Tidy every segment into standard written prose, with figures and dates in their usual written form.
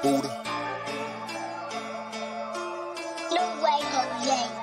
Buddha. No way, Jose.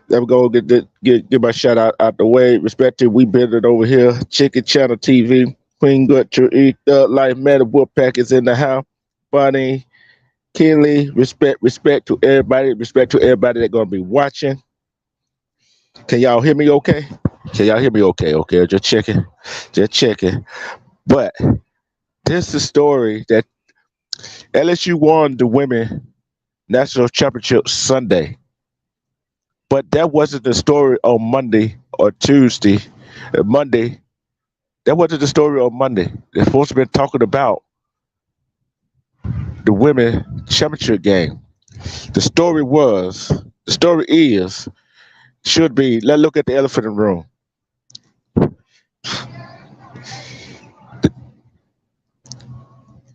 There we go. Get my shout out the way. Respected, we build it over here. Chicken Channel TV. Queen Gutcher, Eat Up Life Matter. Wolfpack is in the house. Bunny, Kelly. Respect to everybody. Respect to everybody that's gonna be watching. Can y'all hear me? Okay. Can y'all hear me? Okay. Okay. Just checking. Just checking. But this is a story that LSU won the women national championship Sunday. But that wasn't the story on Monday or Tuesday. Monday, that wasn't the story on Monday. They're supposed to be talking about the women championship game. The story is, should be, let's look at the elephant in the room.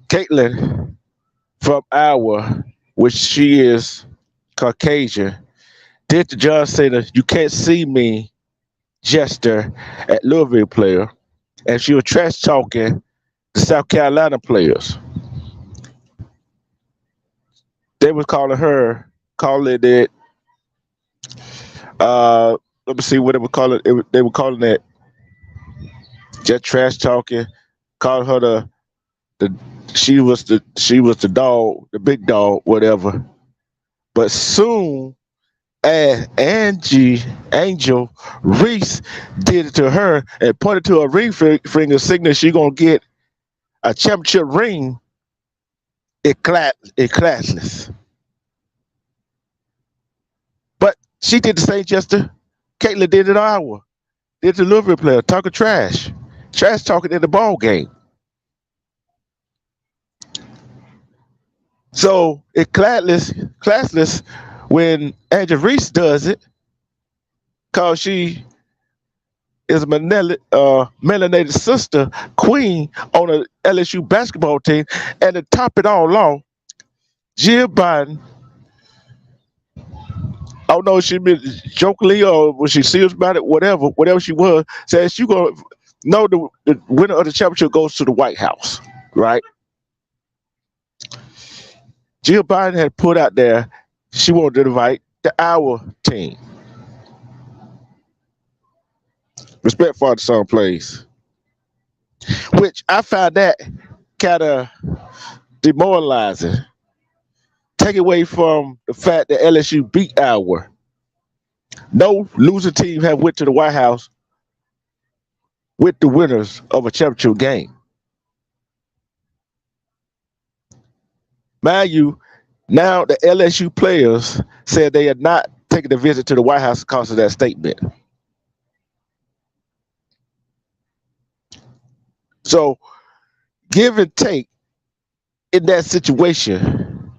Caitlin from Iowa, which she is Caucasian, did to John Cena, "You can't see me," gesture at Louisville player, and she was trash talking the South Carolina players. They was calling it. Let me see what they would call it. They were calling it just trash talking. Called her the she was the dog, the big dog, whatever. But soon as Angel Reese did it to her and pointed to a ring finger, signaling she gonna get a championship ring, It classless. But she did the same gesture Caitlyn did in Iowa. Did the Louisville player talking trash. Trash talking in the ball game. So it classless when Angel Reese does it, cause she is a melanated sister queen on a LSU basketball team, and to top it all off, Jill Biden. I don't know if she been jokingly or was she serious about it, whatever she was, says she gonna know the winner of the championship goes to the White House, right? Jill Biden had put out there she wanted to invite the our team. Respect for the song plays. Which I found that kind of demoralizing. Take away from the fact that LSU beat our. No losing team have went to the White House with the winners of a championship game. Mind you, now the LSU players said they are not taking a visit to the White House because of that statement. So give and take in that situation.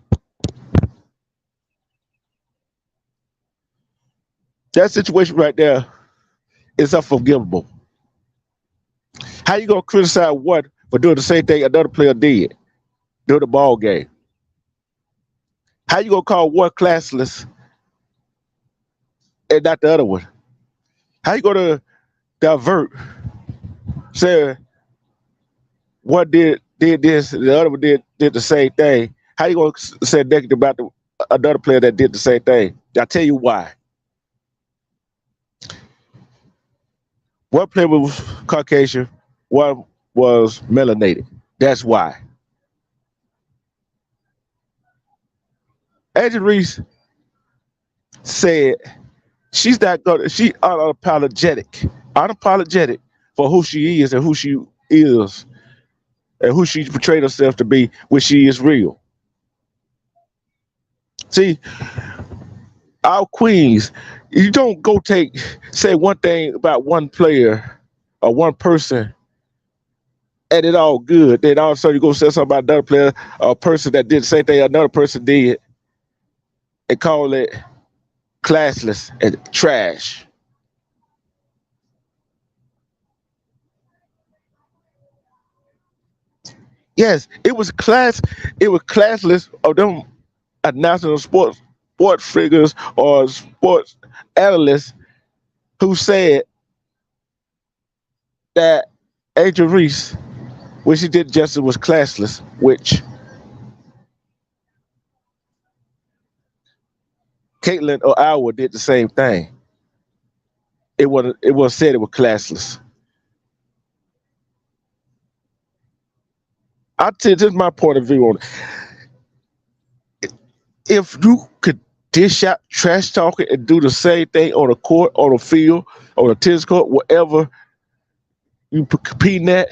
That situation right there is unforgivable. How you gonna criticize one for doing the same thing another player did during the ball game? How you gonna call one classless and not the other one? How you gonna divert? Say one did this, the other one did the same thing. How you gonna say negative about another player that did the same thing? I'll tell you why. One player was Caucasian, one was melanated. That's why. Angel Reese said she unapologetic for who she is and who she is and who she portrayed herself to be when she is real. See, our queens, you don't go say one thing about one player or one person and it all good. Then all of a sudden you go say something about another player or a person that did the same thing another person did and call it classless and trash. Yes, it was classless of them announcing sports figures or sports analysts who said that Angel Reese, when she did justice, was classless, which Caitlyn or Iowa did the same thing. It was said it was classless. I tell you, this is my point of view on it. If you could dish out trash talking and do the same thing on a court, on a field, on a tennis court, whatever you competing at,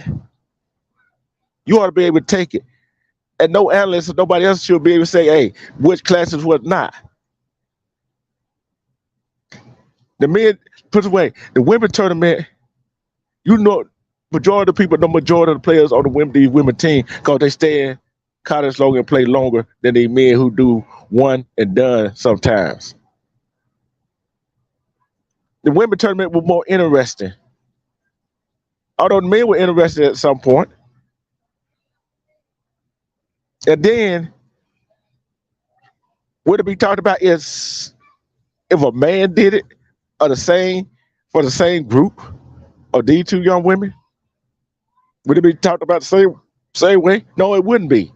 you ought to be able to take it. And no analyst or nobody else should be able to say, hey, which classes was not. The men, put away, the women tournament, you know, majority of the people, the majority of the players on the women team, because they stay in college longer and play longer than the men who do one and done sometimes. The women tournament was more interesting. Although the men were interested at some point. And then what it be talked about is if a man did it or the same for the same group of these two young women, would it be talked about the same way? No, it wouldn't be.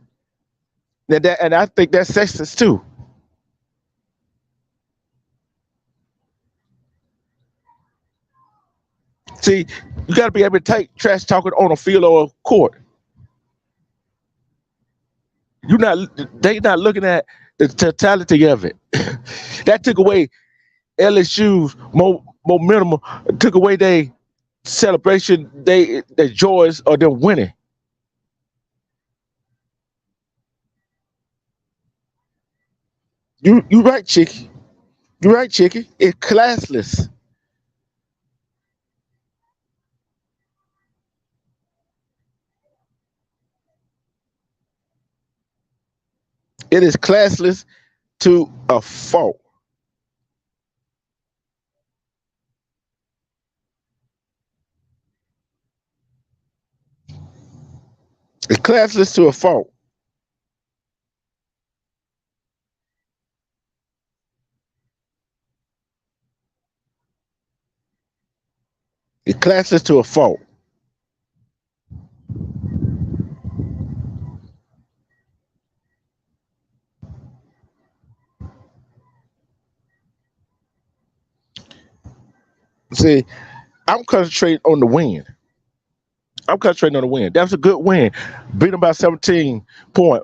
And I think that's sexist too. See, you got to be able to take trash talking on a field or a court. You not they not looking at the totality of it. That took away LSU's momentum, took away their celebration, their joys of them winning. You right, Chicky. You right, Chicky. It's classless. It is classless to a fault. It's classless to a fault. It's classless to a fault. See, I'm concentrating on the win. I'm concentrating on the win. That was a good win. Beat them by 17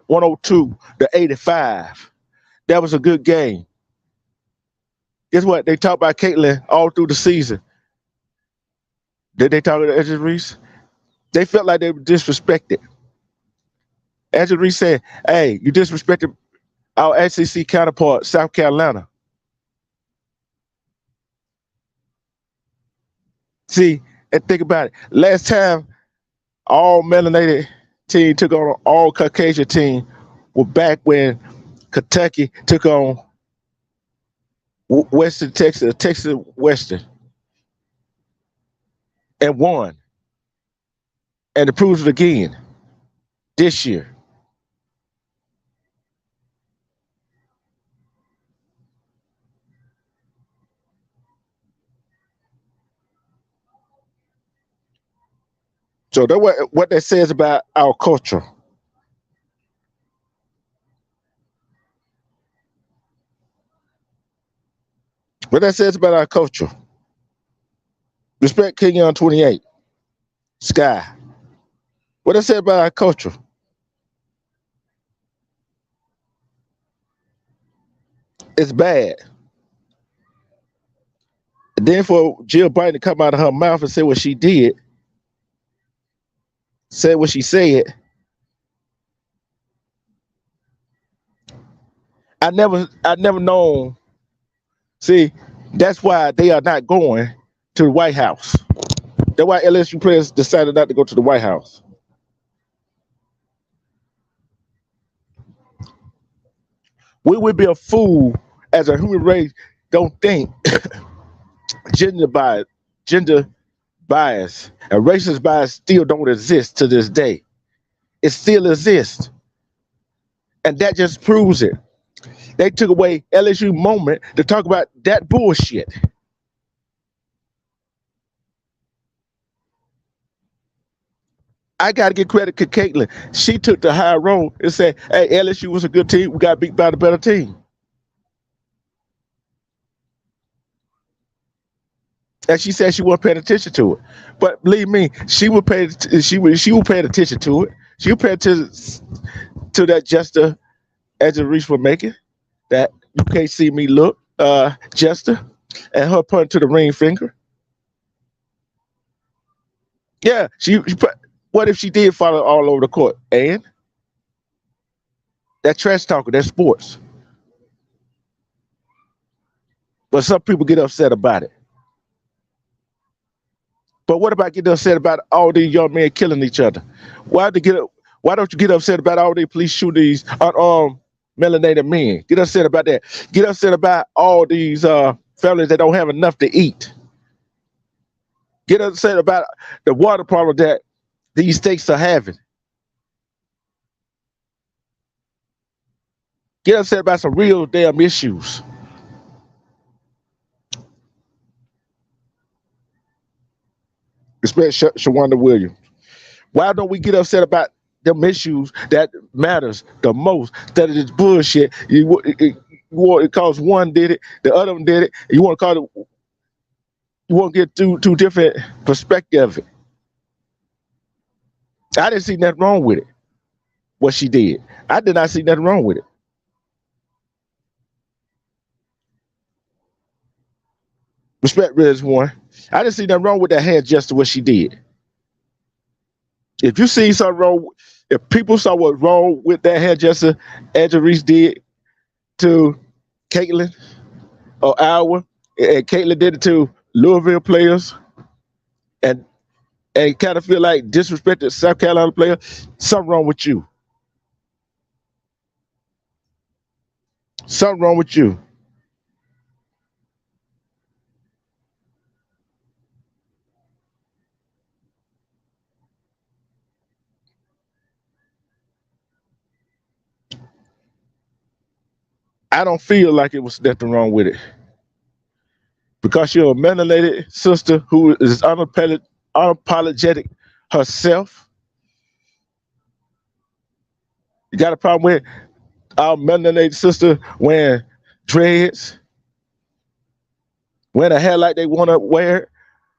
102 to 85. That was a good game. Guess what? They talked about Caitlyn all through the season. Did they talk about Angel Reese? They felt like they were disrespected. Angel Reese said, "Hey, you disrespected our SEC counterpart, South Carolina." See, and think about it. Last time all melanated team took on an all Caucasian team was back when Kentucky took on Western Texas, Texas Western, and won. And it proves it again this year. So that's what that says about our culture. What that says about our culture. Respect King on 28. Sky. What that says about our culture. It's bad. And then for Jill Biden to come out of her mouth and say what she did, say what she said, I never known. See, that's why they are not going to the White House. That's why LSU players decided not to go to the White House. We would be a fool as a human race. Don't think gender bias, gender bias, and racist bias still don't exist to this day. It still exists, and that just proves it. They took away LSU moment to talk about that bullshit. I got to give credit to Caitlin. She took the high road and said, "Hey, LSU was a good team. We got beat by the better team." And she said she wasn't paying attention to it. But believe me, she was paying attention to it. She was paying attention to that gesture Angel Reese was making. That you can't see me look, gesture, and her pointing to the ring finger. Yeah, she put. What if she did follow all over the court? And that trash talker, that's sports. But some people get upset about it. But what about getting upset about all these young men killing each other? Why they get why don't you get upset about all these police shooting these unarmed melanated men? Get upset about that. Get upset about all these families that don't have enough to eat. Get upset about the water problem that these states are having. Get upset about some real damn issues. Respect Shawanda Williams. Why don't we get upset about them issues that matters the most instead of this bullshit? Because one did it, the other one did it. You want to call it. You want to get two different perspectives. I didn't see nothing wrong with it. What she did, I did not see nothing wrong with it. Respect Reds one. I didn't see nothing wrong with that hand gesture. What she did. If you see something wrong, if people saw what's wrong with that hand gesture, Angel Reese did to Caitlin or Iowa, and Caitlin did it to Louisville players, and kind of feel like disrespected South Carolina player. Something wrong with you. Something wrong with you. I don't feel like it was nothing wrong with it because you're a melanated sister who is unapologetic herself. You got a problem with our melanated sister wearing dreads, wearing a hair like they want to wear it,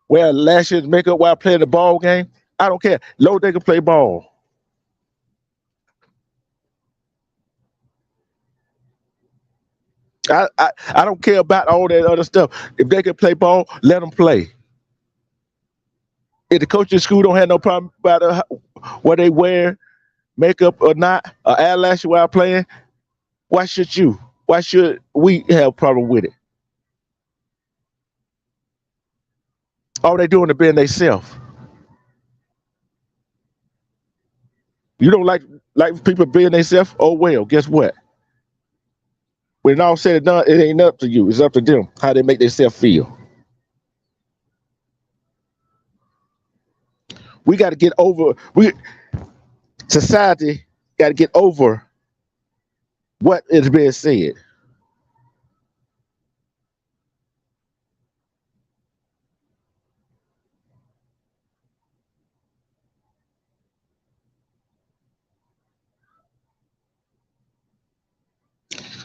wearing lashes, makeup while playing the ball game? I don't care. Low, they can play ball. I don't care about all that other stuff. If they can play ball, let them play. If the coach in school don't have no problem about what they wear, makeup or not, or eyelash while playing, why should you? Why should we have a problem with it? All they doing is being themselves. You don't like people being themselves? Oh well, guess what? When all said and done, it ain't up to you. It's up to them how they make themselves feel. We got to get over. We society got to get over what is being said.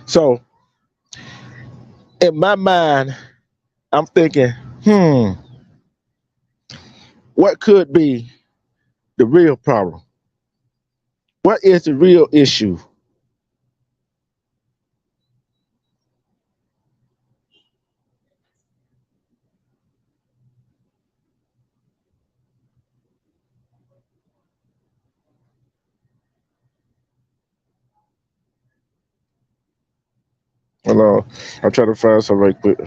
So in my mind, I'm thinking, what could be the real problem? What is the real issue? Hold on, I'm trying to find something right quick.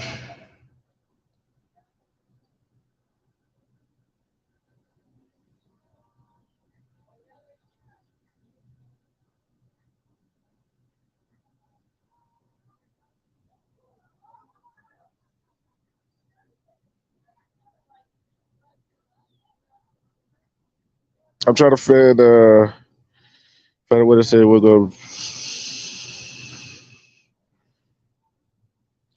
I'm trying to find what it said. We're going.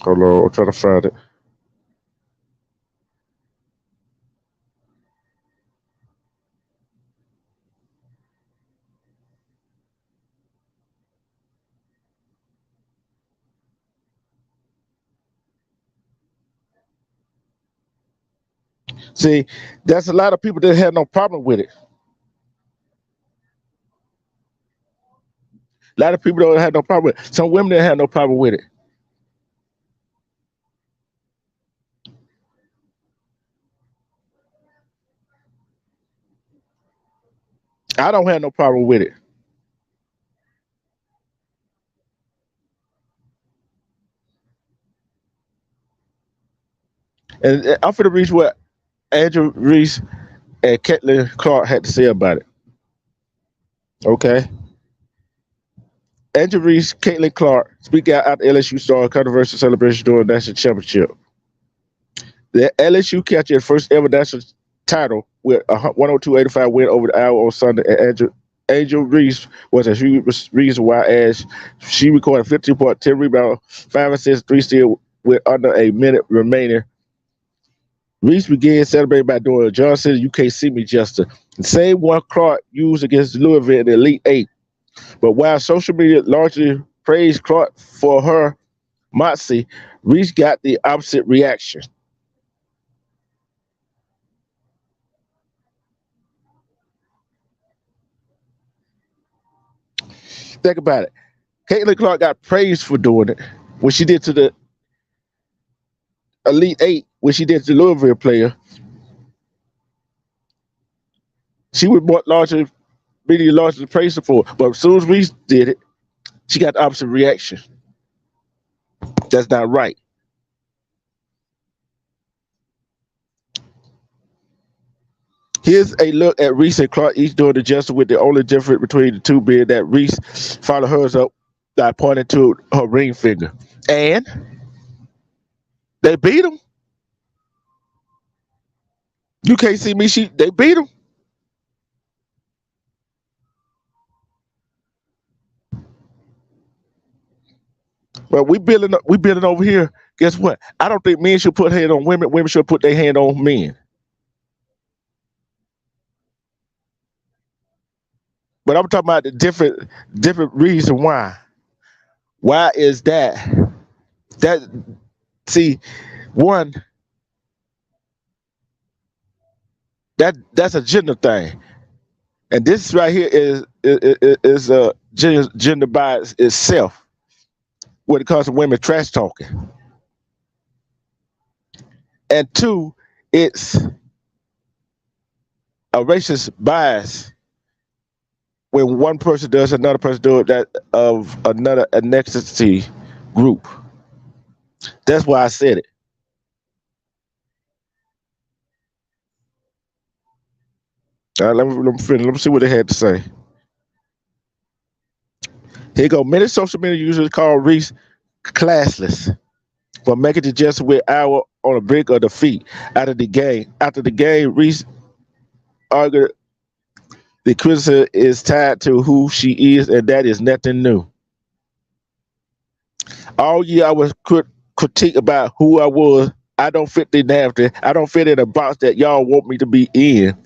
Hold on, I'm trying to find it. See, that's a lot of people that had no problem with it. A lot of people don't have no problem with it. Some women that had no problem with it. I don't have no problem with it. And I'm for the reach what Angel Reese and Caitlin Clark had to say about it. Okay. Angel Reese, Caitlin Clark speak out at the LSU Star controversial celebration during the national championship. The LSU catch their first ever national title with a 102-85 win over the Iowa on Sunday. And Angel Reese was a huge reason why, as she recorded 15 point 10 rebound, 5 assists, 3 steals with under a minute remaining. Reese began celebrating by doing John said, "You can't see me, Justin." The same one Clark used against Louisville in the Elite Eight. But while social media largely praised Clark for her moxie, Reese got the opposite reaction. Think about it. Caitlin Clark got praised for doing it when she did to the Elite Eight, when she did to the Louisville player. She was more largely, media largely praised her for it. But as soon as Reese did it, she got the opposite reaction. That's not right. Here's a look at Reese and Clark each doing the gesture, with the only difference between the two being that Reese followed hers up by pointing to her ring finger. And they beat him. You can't see me. They beat him. But we building over here. Guess what? I don't think men should put hand on women. Women should put their hand on men. But I'm talking about the different reason why. Why is that? That see, one that's a gender thing, and this right here is a gender bias itself when it comes to women trash talking. And two, it's a racist bias when one person does, another person do it, that of another ethnicity group. That's why I said it. Let me see what they had to say. Here you go. Many social media users call Reese classless for making the gesture with hour on the brink of defeat out of the game. After the game, Reese argued the criticism is tied to who she is, and that is nothing new. All year I was critique about who I was. I don't fit the narrative. I don't fit in a box that y'all want me to be in.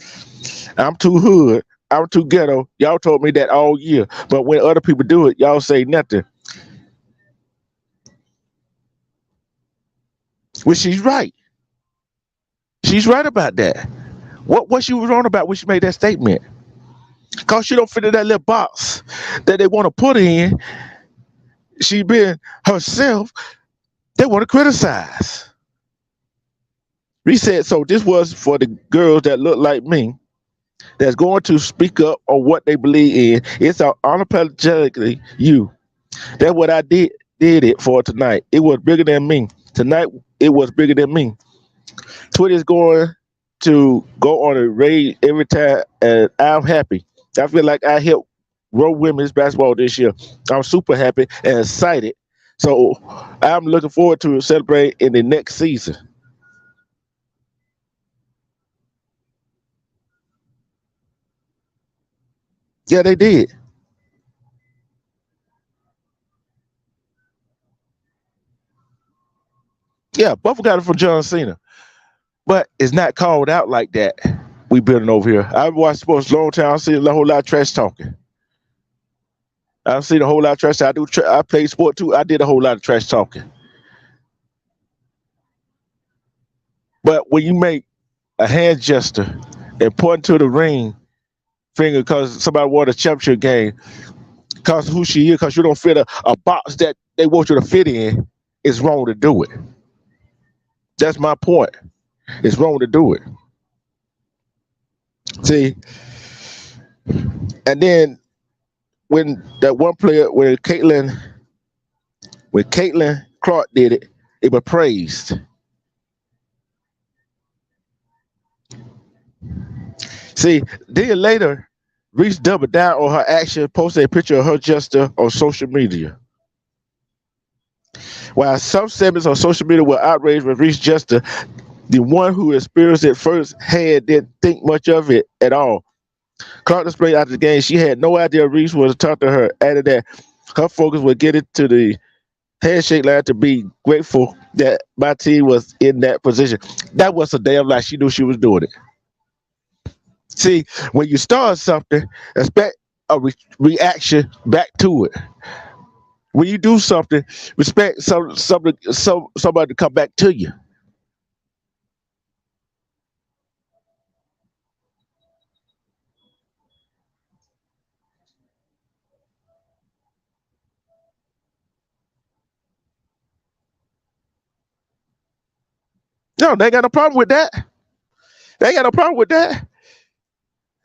I'm too hood. I'm too ghetto. Y'all told me that all year. But when other people do it, y'all say nothing. Well, she's right. She's right about that. What she was wrong about when she made that statement? Because she don't fit in that little box that they want to put in. She been herself. They want to criticize. Reset. So this was for the girls that look like me, that's going to speak up on what they believe in. It's unapologetically you. That's what I did it for tonight. It was bigger than me. Tonight it was bigger than me. Twitter is going to go on a raid every time, and I'm happy. I feel like I helped grow women's basketball this year. I'm super happy and excited. So I'm looking forward to celebrate in the next season. Yeah, they did. Yeah, Buffalo got it from John Cena, but it's not called out like that. We building over here. I've watched sports a long time. I see a whole lot of trash talking. I've seen a whole lot of trash. I play sport too. I did a whole lot of trash talking. But when you make a hand gesture and point to the ring finger because somebody won a championship game, because who she is, because you don't fit a box that they want you to fit in, it's wrong to do it. That's my point. It's wrong to do it. See, and then when that one player, when Caitlin Clark did it, it was praised. See, then later, Reese doubled down on her action, posted a picture of her gesture on social media. While some segments on social media were outraged with Reese gesture, the one who experienced it firsthand didn't think much of it at all. Clark displayed after the game she had no idea Reese was talking to her, added that her focus would get it to the handshake line to be grateful that my team was in that position. That was a damn lie. She knew she was doing it. See, when you start something, expect a reaction back to it. When you do something, expect somebody to come back to you. No, they ain't got no problem with that. They ain't got no problem with that.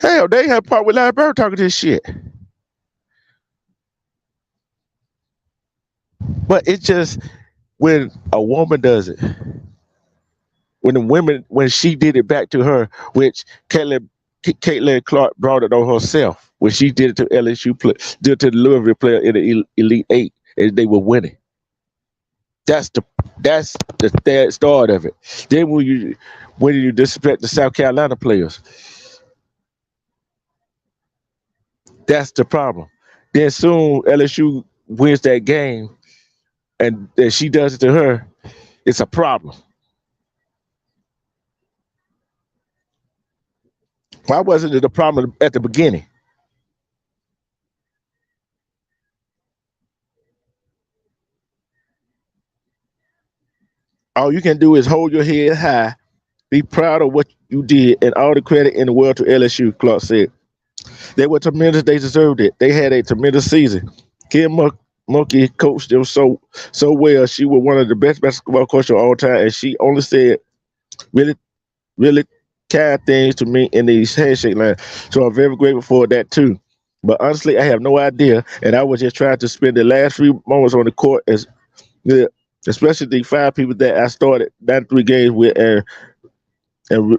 Hell, they ain't have a problem with Larry Bird talking this shit. But it's just when a woman does it, when she did it back to her, which Caitlin Clark brought it on herself when she did it to LSU play, did it to the Louisville player in the Elite Eight, and they were winning. That's the that's the start of it. Then when you disrespect the South Carolina players, that's the problem. Then soon LSU wins that game, and she does it to her. It's a problem. Why wasn't it a problem at the beginning? All you can do is hold your head high, be proud of what you did, and all the credit in the world to LSU. Clark said they were tremendous. They deserved it. They had a tremendous season. Kim Monkey coached them so well. She was one of the best basketball coaches of all time, and she only said really really kind things to me in these handshake lines. So I'm very grateful for that too. But honestly, I have no idea, and I was just trying to spend the last few moments on the court as yeah, especially the five people that I started 93 games with, and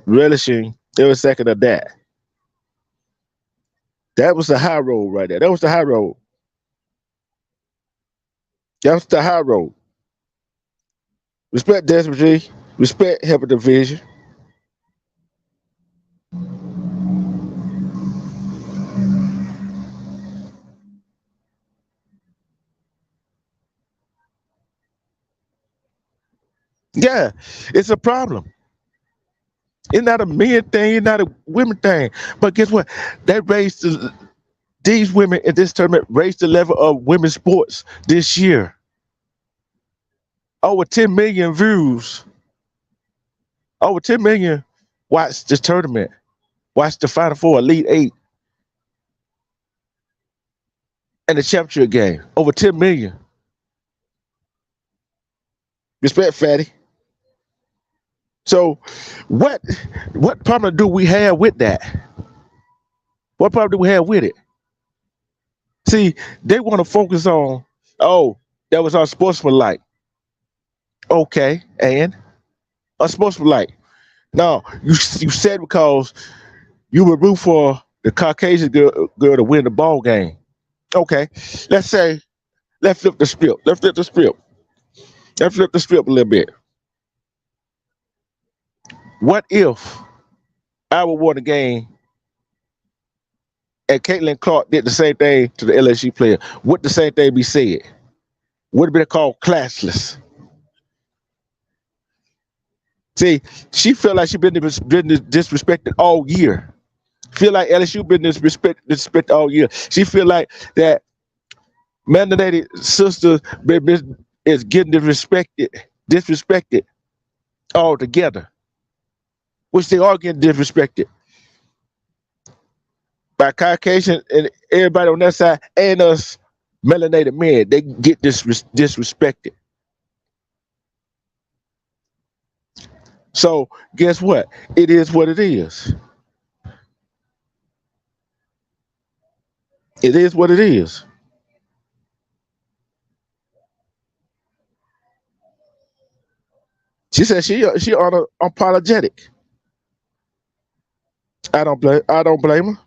relishing every second of that. That was the high road right there. That was the high road. That was the high road. Respect Desmond G. Respect Herbert Division. Yeah, it's a problem. It's not a men thing, it's not a women thing. But guess what? That raised these women in this tournament raised the level of women's sports this year. Over 10 million views. Over 10 million watched this tournament. Watched the Final Four, Elite Eight, and the championship game. Over 10 million. Respect, Fatty. So, what what problem do we have with that? What problem do we have with it? See, they want to focus on, oh, that was unsportsmanlike. Okay, and unsportsmanlike. No, you said because you would root for the Caucasian girl to win the ball game. Okay, let's say let's flip the script. Let's flip the script. Let's flip the script a little bit. What if I would won the game and Caitlin Clark did the same thing to the LSU player? Would the same thing be said? Would it be called classless? See, she felt like she been disrespected all year. Feel like LSU been disrespected all year. She feel like that melanated sister is getting disrespected altogether, which they are getting disrespected by Caucasian and everybody on that side and us melanated men. They get disrespected. So guess what? It is what it is. It is what it is. She said she unapologetic. I don't blame her.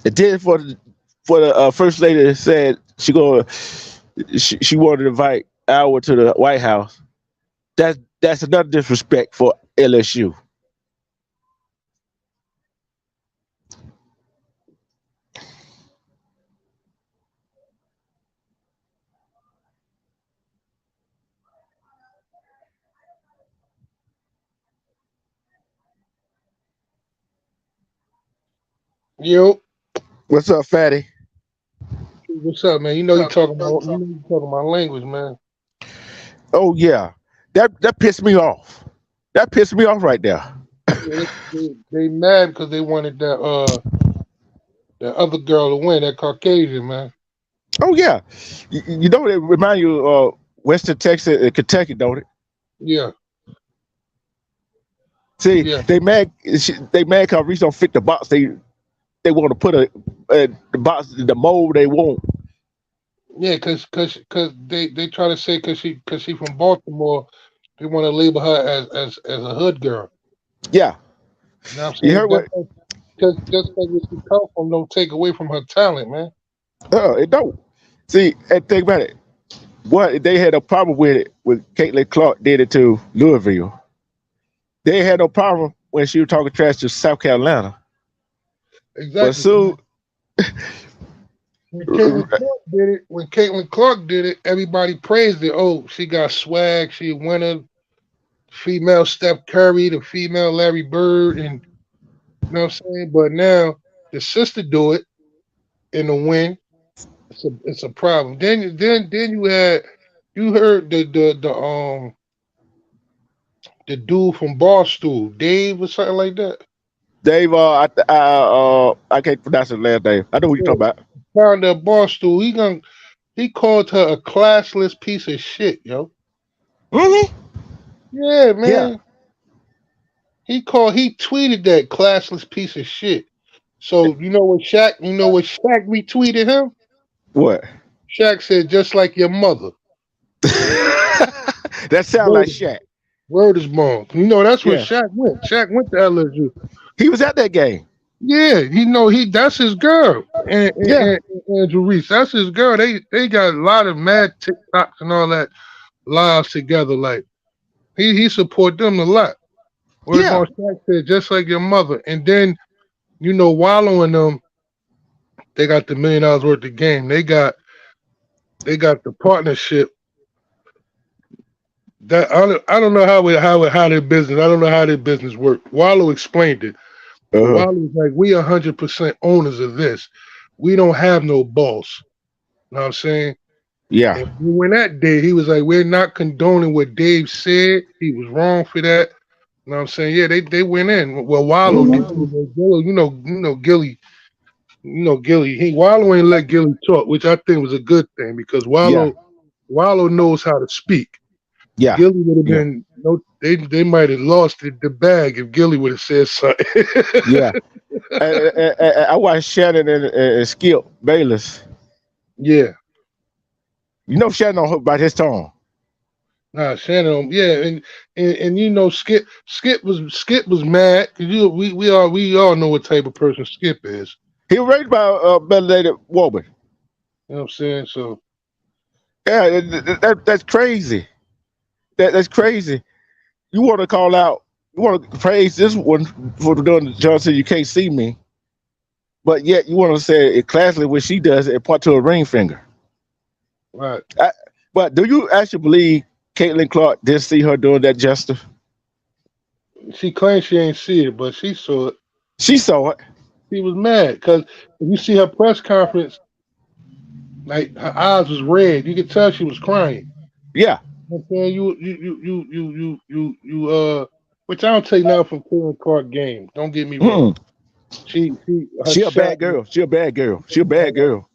And then for the first lady that said she wanted to invite Howard to the White House. That's another disrespect for LSU. Yo, What's up, Fatty? what's up, man? You talking my language, man. Oh yeah, that pissed me off. That pissed me off right there. Yeah, they mad because they wanted that other girl to win, that Caucasian man. Oh yeah, you know it remind you of Western Texas and Kentucky, don't it? Yeah, See, yeah, they mad because Reese don't fit the box. They want to put the box the mold they want. Yeah, cause they try to say cause she from Baltimore, they want to label her as a hood girl. Yeah, You know what I'm you saying? heard what? Just cause where she come from don't take away from her talent, man. It don't. See, and think about it. What they had a problem with it when Caitlin Clark did it to Louisville. They had no problem when she was talking trash to South Carolina. But Exactly. soon, When Caitlin Clark did it, everybody praised it. Oh, she got swag. She a winner. Female Steph Curry, the female Larry Bird, and you know what I'm saying. But now the sister do it in the win. It's a problem. Then you heard the dude from Barstool, Dave or something like that. Dave, I can't pronounce his last name. I know what you're Yeah, talking about. found that Barstool. He called her a classless piece of shit, yo. Hmm. Yeah, Yeah. man. He tweeted that classless piece of shit. So you know what Shaq retweeted him? What? Shaq said just like your mother. That sound like Word, Shaq. word is born. You know that's where Yeah. Shaq went. Shaq went to LSU. He was at that game. Yeah, he that's his girl. Yeah. And Angel Reese, that's his girl. They got a lot of mad TikToks and all that lives together. Like he support them a lot. Word Yeah. Bond Shaq said just like your mother. And then Wallow and them, they got the $1 million worth of game. They got the partnership. That I don't know how their business. I don't know how their business work. Wallow explained it. But Uh-huh. Wallow's like, we 100% owners of this. We don't have no boss. You know what I'm saying? Yeah. And when that day, he was like, we're not condoning what Dave said. He was wrong for that. You know what I'm saying? Yeah, they went in. Well, Wallow did. Hmm. Gilly. Wallow ain't let Gilly talk, which I think was a good thing because Yeah. Wallow knows how to speak. Yeah. Gilly would have Yeah. been no, they might have lost the bag if Gilly would have said something. Yeah. I watched Shannon and Skip Bayless. Yeah, You know Shannon don't about his tongue. nah, Shannon. Yeah, and Skip was mad because we all know what type of person Skip is. He was raised by a melanated woman. You know what I'm saying? So Yeah, that's crazy. That's crazy. You want to call out, you want to praise this one for doing Johnson, you can't see me, but yet you want to say it classically when she does it and point to a ring finger. right, I, but do you actually believe Caitlin Clark did see her doing that justice? she claims she ain't see it, but she saw it. She saw it. She was mad because if you see her press conference, like her eyes was red. You could tell she was crying. Yeah. You know what I'm saying which I don't take nothing from Caitlin Clark game. Don't get me wrong. Mm. Her She a shot. bad girl. She a bad girl. She a bad girl.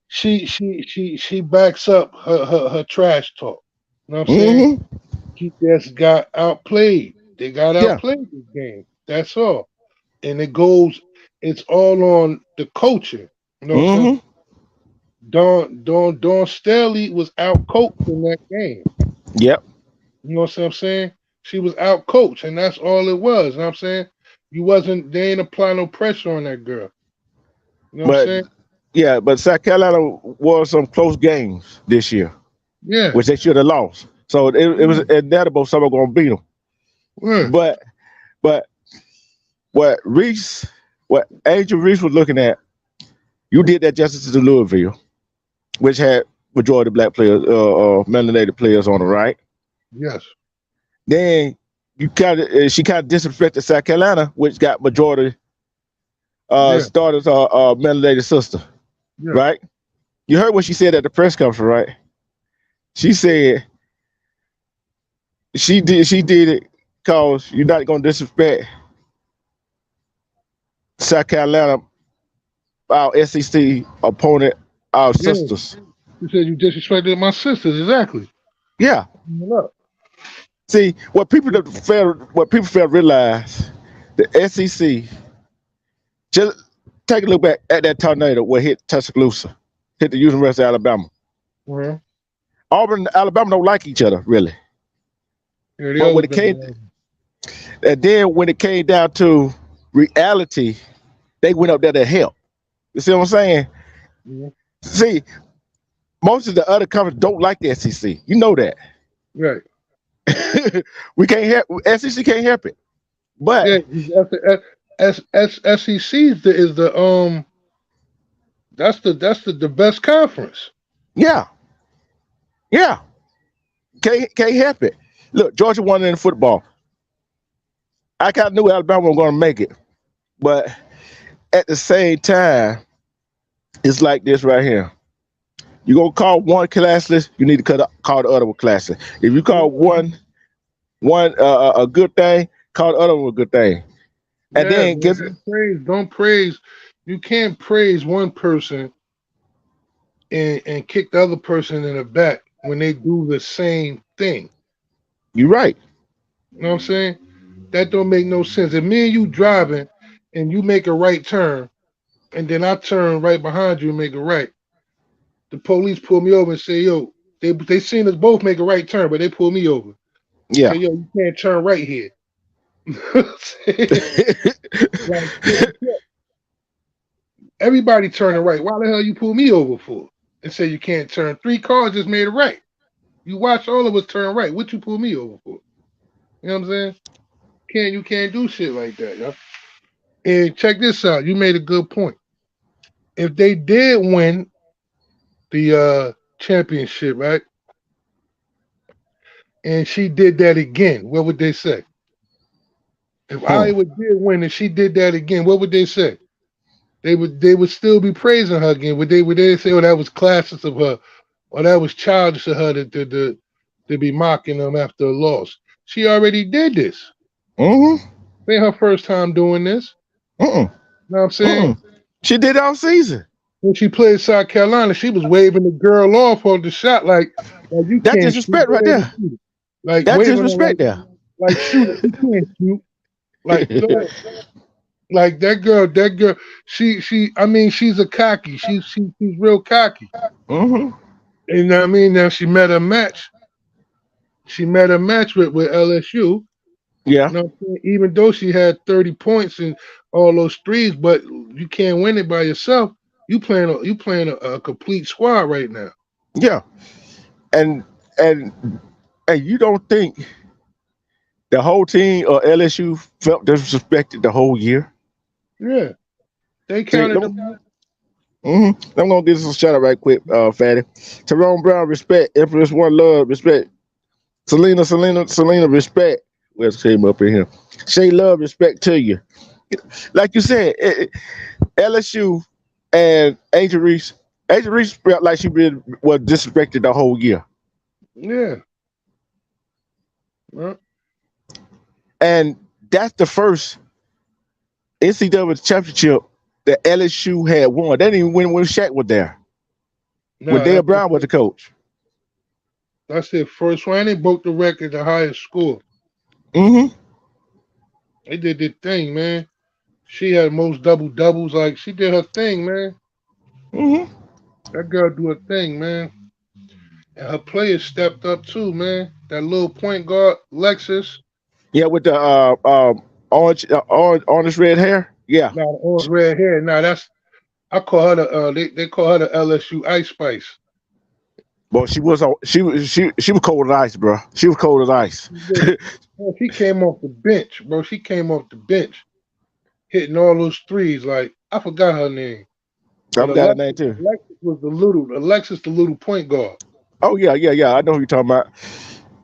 She backs up her trash talk. You know what I'm saying? Hmm. She just got outplayed. They got Yeah. outplayed this game. That's all. And it's all on the coaching. You know what I'm saying? Hmm. Dawn Staley was out coached in that game. Yep. You know what I'm saying? She was out coached, and that's all it was. You know what I'm saying? They ain't apply no pressure on that girl. You know what I'm But saying? yeah, but South Carolina won some close games this year, Yeah. which they should have lost. So it was inevitable someone going to beat them. Yeah. But but what Reese, what Angel Reese was looking at, you did that justice to Louisville, which had majority black players, melanated players on the right. Yes. Then she kind of disrespected South Carolina, which got majority Yeah. starters, melanated sister, Yeah. right? You heard what she said at the press conference, right? She said she did it because you're not gonna disrespect South Carolina, our SEC opponent, our Yeah. sisters. You said you disrespected my sisters. Exactly. Yeah. Look. See what people fail to realize, the SEC. Just take a look back at that tornado what hit Tuscaloosa. hit the University of Alabama. Uh-huh. Auburn and Alabama don't like each other really. Yeah, they But when always it been came, around. and then when it came down to reality, they went up there to help. You see what I'm saying? Mhm. See, most of the other conferences don't like the SEC. You know that. Right. We can't help SEC can't help it. But Yeah. SEC is the that's the best conference. yeah, yeah, can't help it. Look, Georgia won in football. I kind of knew Alabama was going to make it, but at the same time, it's like this right here. You gonna call one classless, you need to call the other one classless. If you call one a good thing, call the other one a good thing, and Yeah, then man. get Don't praise. You can't praise one person and kick the other person in the back when they do the same thing. you right. You know what I'm saying? That don't make no sense. If me and you driving and you make a right turn, and then I turn right behind you and make a right, the police pull me over and say, "Yo, they seen us both make a right turn, but they pull me over. Yeah. Say, yo, you can't turn right here." You know what I'm saying? Like, everybody turning right. Why the hell you pull me over for? And say you can't turn. Three cars just made a right. You watch all of us turn right. What you pull me over for? You know what I'm saying? You can't do shit like that, yo. And check this out. You made a good point. If they did win the championship, right? And she did that again, what would they say? If Hmm. Iowa did win and she did that again, what would they say? They would still be praising her again. Would they say, oh, that was classist of her, or that was childish of her to be mocking them after a loss? She already did this. Mm-hmm. It ain't her first time doing this. Mm-mm. You know what I'm saying? Mm-mm. She did it all season. When she played South Carolina, she was waving the girl off on the shot like you That can't shoot, disrespect go right ahead and there. shoot it. Like That waving her disrespect there. like shoot it. You can't shoot. Like go ahead. Like that girl, I mean, she's a cocky. She's real cocky. Mm-hmm. And I mean, now she met a match. She met a match with LSU. Yeah. You know what I'm saying? Even though she had 30 points and all those threes, but you can't win it by yourself. You playing a complete squad right now. Yeah. And and and you don't think the whole team or LSU felt disrespected the whole year? Yeah, they See, counted them out. I'm gonna give some shout out right quick, Fatty. Tyrone Brown, respect. Empress One Love, respect. Selena, respect. Let's came up in here. Shay Love, respect to you. Like you said, LSU and Angel Reese. Angel Reese felt like she been was disrespected the whole year, Yeah. Well, and that's the first NCAA championship that LSU had won. They didn't even win when Shaq was there. When no, Dale Brown was the coach. that's their first one. And they broke the record, the highest score. Mm-hmm. They did their thing, man. She had most double doubles. Like she did her thing, man. Mm-hmm. That girl do her thing, man. And her players stepped up too, man. That little point guard, Lexus. Yeah, with the orange red hair. Yeah. Now the orange red hair. Now that's I call her the they call her the LSU Ice Spice. Well, she was cold as ice, bro. She was cold as ice. She came off the bench, bro. She came off the bench, hitting all those threes. Like I forgot her name, I but forgot her name too. Alexis was the little point guard. Oh yeah. I know who you're talking about.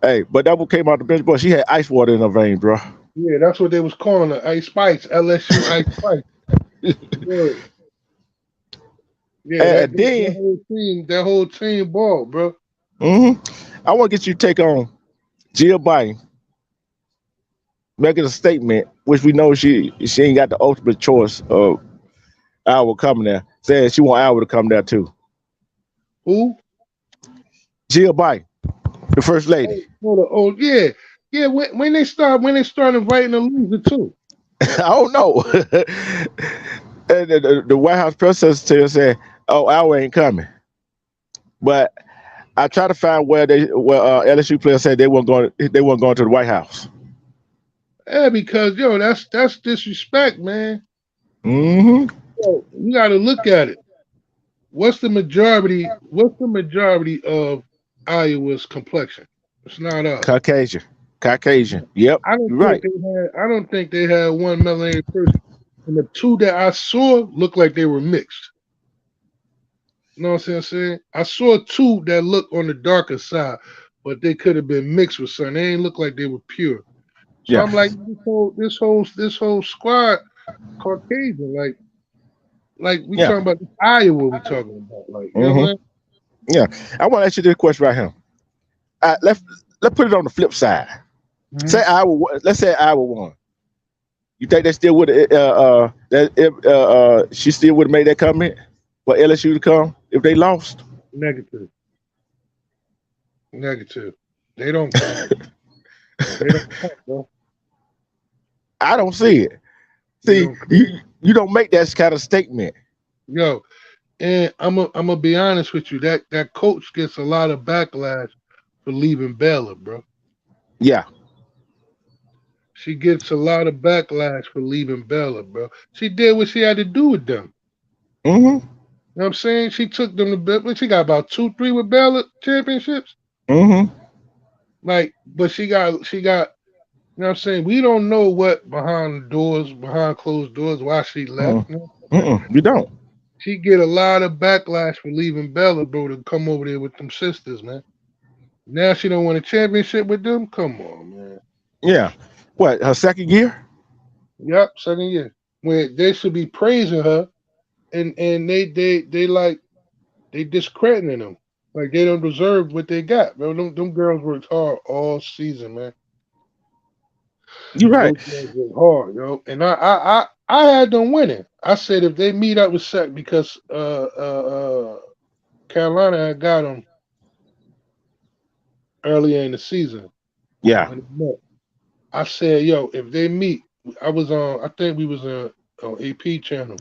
Hey, but that one came out the bench, boy. She had ice water in her veins, bro. Yeah, that's what they was calling her, Ice Spice, LSU Ice Spice. Yeah, yeah, And then, that whole team ball, bro. mm-hmm, I want to get you take on Jill Biden making a statement, which we know she ain't got the ultimate choice of Iowa coming there, saying she want Iowa to come there too. Who? Jill Biden, the first lady. Yeah, yeah. When they start inviting the loser too. I don't know. And the White House press secretary said, "Oh, Iowa ain't coming." But I try to find where LSU players said they weren't going to the White House. Yeah, because yo, that's disrespect, man. Hmm. Yo, you got to look at it. What's the majority? What's the majority of Iowa's complexion? It's not us. Caucasian, Caucasian. Yep, I don't you're think right. they had. I don't think they had one melanated person. And the two that I saw looked like they were mixed. You know what I'm saying? I saw two that looked on the darker side, but they could have been mixed with something. They ain't look like they were pure. So Yeah, I'm like, this whole squad Caucasian. Like we yeah, talking about this Iowa. We talking about like you know what hmm I'm saying? yeah. I want to ask you this question right here. Let's put it on the flip side. Mhm. Let's say Iowa won. You think they still would that if she still would have made that comment for LSU to come if they lost? Negative, negative. They don't count. They don't count, bro. I don't see it. They See, don't count. you don't make that kind of statement. Yo, and I'm gonna be honest with you. That coach gets a lot of backlash for leaving Baylor, bro. Yeah. She gets a lot of backlash for leaving Baylor, bro. She did what she had to do with them. Mm-hmm. You know what I'm saying? She took them to Baylor. She got about 2, 3 with Baylor championships. Mm-hmm. Like, but she got. You know what I'm saying? We don't know what behind the doors, behind closed doors, why she left. You know what I'm saying? Mm-mm. You don't. She get a lot of backlash for leaving Bella, bro, to come over there with them sisters, man. Now she don't want a championship with them. Come on, man. Yeah. What? Her second year? Yep, second year. Where they should be praising her, and they like they discrediting them. Like they don't deserve what they got, bro. Them girls worked hard all season, man. You're right. Those girls worked hard, yo. And I had them winning. I said if they meet up with Sec because Carolina had got them earlier in the season Yeah. when they met. I said, yo, if they meet, I was on. I think we was on AP channel.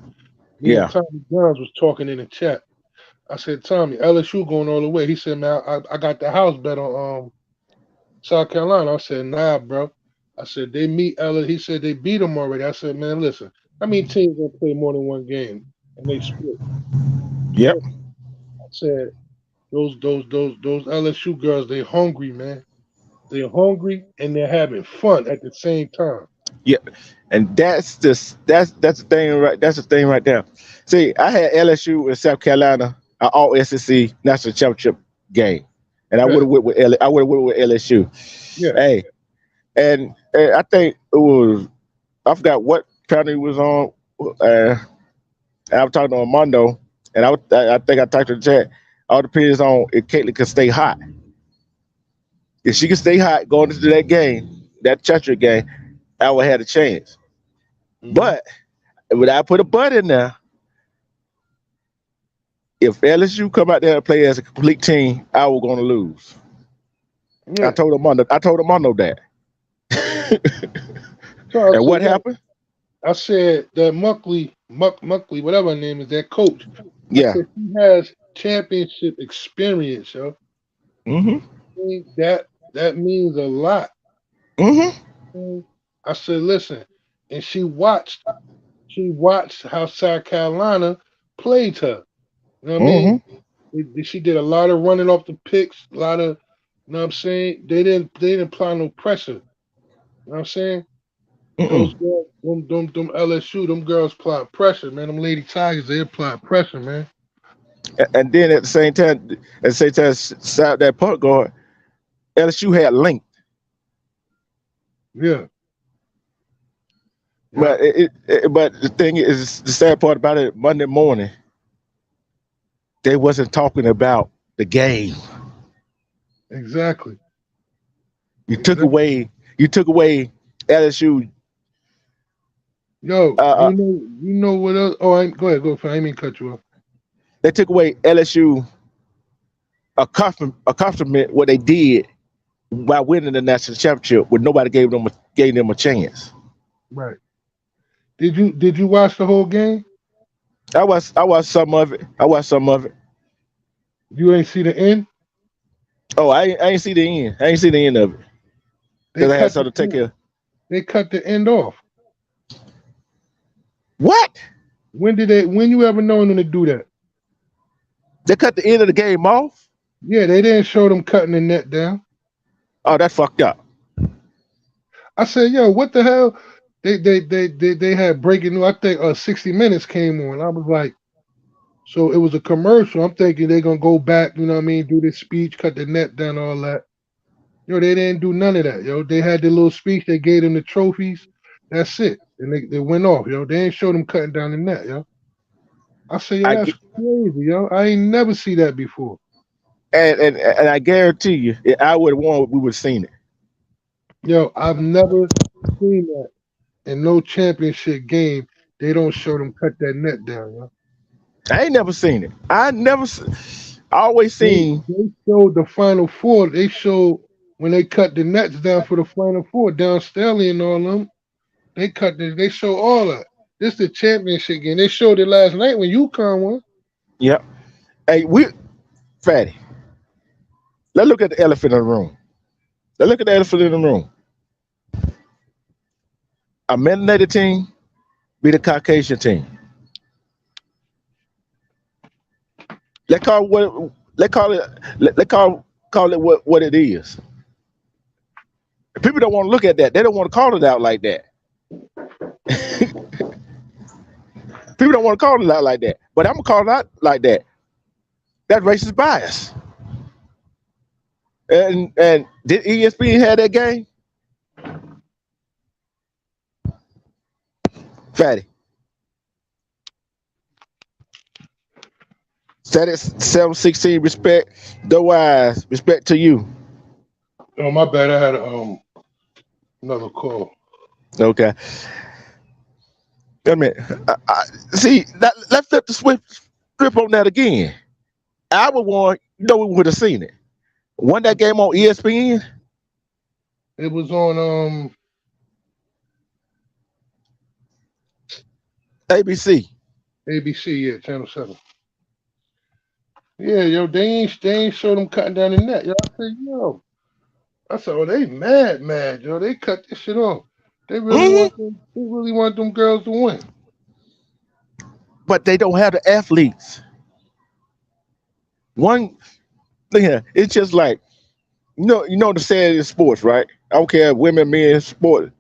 Me and Yeah. Tommy Jones was talking in the chat. I said, Tommy, LSU going all the way. He said, man, I got the house bet on South Carolina. I said, nah, bro. I said they meet LSU. He said they beat them already. I said, man, listen, how many teams gonna play more than one game and they split? Yep. I said those LSU girls, they hungry, man. They're hungry and they're having fun at the same time. Yeah. And that's the thing right. That's the thing right there. See, I had LSU and South Carolina all SEC national championship game, and I Yeah, would have went with I would have went with LSU. yeah. Hey, and I think it was I forgot what channel he was on. Uh, I was talking to Armando, and I think I typed in the chat. All depends on if Caitlin can stay hot. If she can stay hot going into that game, that championship game, I would have a chance. Hmm. But when I put a but in there, if LSU come out there and play as a complete team, I was going to lose. I Yeah. told Armando. I told Armando that. So I And said, what yo, happened? I said that Muckley, whatever her name is, that coach. I Yeah. said he has championship experience, yo. Mhm. That means a lot. Mhm. I said, listen, and she watched how South Carolina played her. You know what I Mhm. mean? She did a lot of running off the picks, a lot of, you know what I'm saying? They didn't apply no pressure. You know what I'm saying? Mm-mm. Those girls, them LSU, them girls apply pressure, man. Them Lady Tigers, they apply pressure, man. And then at the same time, side that point guard, LSU had length, Yeah, yeah, but the thing is, the sad part about it, Monday morning, they wasn't talking about the game. exactly, You took exactly. away, you took away LSU. Yo, Uh, uh, you know what else? Oh, go ahead, go. I didn't mean to cut you off. they took away LSU accomplishment what they did by winning the national championship when nobody gave them a chance. Right. Did you watch the whole game? I watched some of it. I watched some of it. You ain't see the end. Oh, I ain't see the end. I ain't see the end of it They because I had cut the something to take end. care. They cut the end off. What? When did they? When you ever known them to do that? They cut the end of the game off? Yeah, they didn't show them cutting the net down. Oh, that's fucked up. I said, yo, what the hell? They had breaking news. I think 60 Minutes came on. I was like, so it was a commercial. I'm thinking they're gonna go back, you know what I mean, do this speech, cut the net down, all that. Yo, they didn't do none of that, yo. They had their little speech, they gave them the trophies. That's it. And they went off, yo. They ain't show them cutting down the net, yo. I said, yo, I that's get, crazy, yo. I ain't never see that before. and I guarantee you, if I would have won, we would have seen it. Yo, I've never seen that in no championship game. They don't show them cut that net down, yo. I ain't never seen it. I always seen. They showed the final four. They showed when they cut the nets down for the final four, down Stanley and all them. They show all that. This the championship game. They showed it last night when UConn won. Yep. Hey, Fatty. Let's look at the elephant in the room. Let's look at the elephant in the room. A melanated team be the Caucasian team. Let's call it what. Let's call it. Let call it what it is. People don't want to look at that. They don't want to call it out like that. People don't want to call it out like that. But I'm gonna call it out like that. That's racist bias. And did ESPN have that game? Fatty. Status 716 respect. The wise respect to you. Oh my bad. I had another call. Okay. Wait a minute. See, let's flip the script on that again. I would want, we would have seen it. Won that game on ESPN? It was on ABC. ABC, yeah, Channel 7. Yeah, yo, they ain't show them cutting down the net. Yo, I said, yo. I said, oh, they mad, yo. They cut this shit off. Mhm. They really want them girls to win. But they don't have the athletes. One thing here, it's just like, you know the saying in sports, right? I don't care women, men, sport.